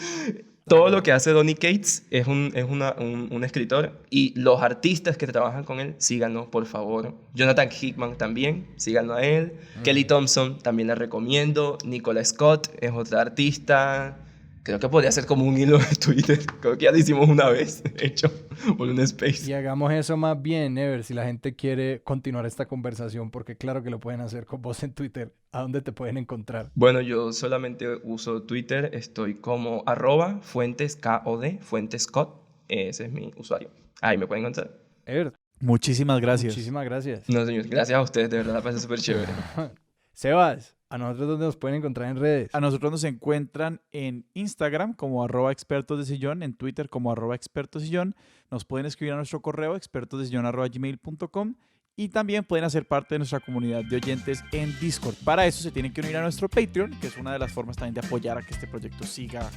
Speaker 3: Todo lo que hace Donny Cates es un escritor, y los artistas que trabajan con él, síganlo, por favor. Jonathan Hickman también, síganlo a él. Kelly Thompson, también la recomiendo. Nicola Scott es otra artista. Creo que podría ser como un hilo de Twitter. Creo que ya lo hicimos una vez, hecho, por un space.
Speaker 1: Y hagamos eso más bien, Ever, si la gente quiere continuar esta conversación, porque claro que lo pueden hacer con vos en Twitter. ¿A dónde te pueden encontrar?
Speaker 3: Bueno, yo solamente uso Twitter. Estoy como @fuentesKOD, fuentescott. Ese es mi usuario. Ahí me pueden encontrar.
Speaker 1: Ever,
Speaker 2: Muchísimas gracias.
Speaker 1: muchísimas gracias.
Speaker 3: No, señor. Gracias a ustedes. De verdad, la pasé súper chévere.
Speaker 1: Sebas, ¿a nosotros dónde nos pueden encontrar en redes?
Speaker 2: A nosotros nos encuentran en Instagram como @expertosdesillón, en Twitter como @expertosdesillón. Nos pueden escribir a nuestro correo expertosdesillón@gmail.com y también pueden hacer parte de nuestra comunidad de oyentes en Discord. Para eso se tienen que unir a nuestro Patreon, que es una de las formas también de apoyar a que este proyecto siga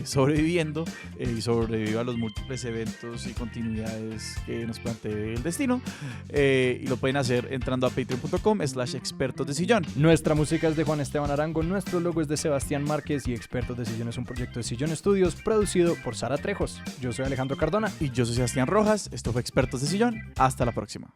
Speaker 2: sobreviviendo y sobreviva a los múltiples eventos y continuidades que nos plantee el destino. Y lo pueden hacer entrando a patreon.com/expertosdesillón.
Speaker 1: Nuestra música es de Juan Esteban Arango, nuestro logo es de Sebastián Márquez y Expertos de Sillón es un proyecto de Sillón Studios producido por Sara Trejos. Yo soy Alejandro Cardona.
Speaker 2: Y yo soy Sebastián Rojas. Esto fue Expertos de Sillón. Hasta la próxima.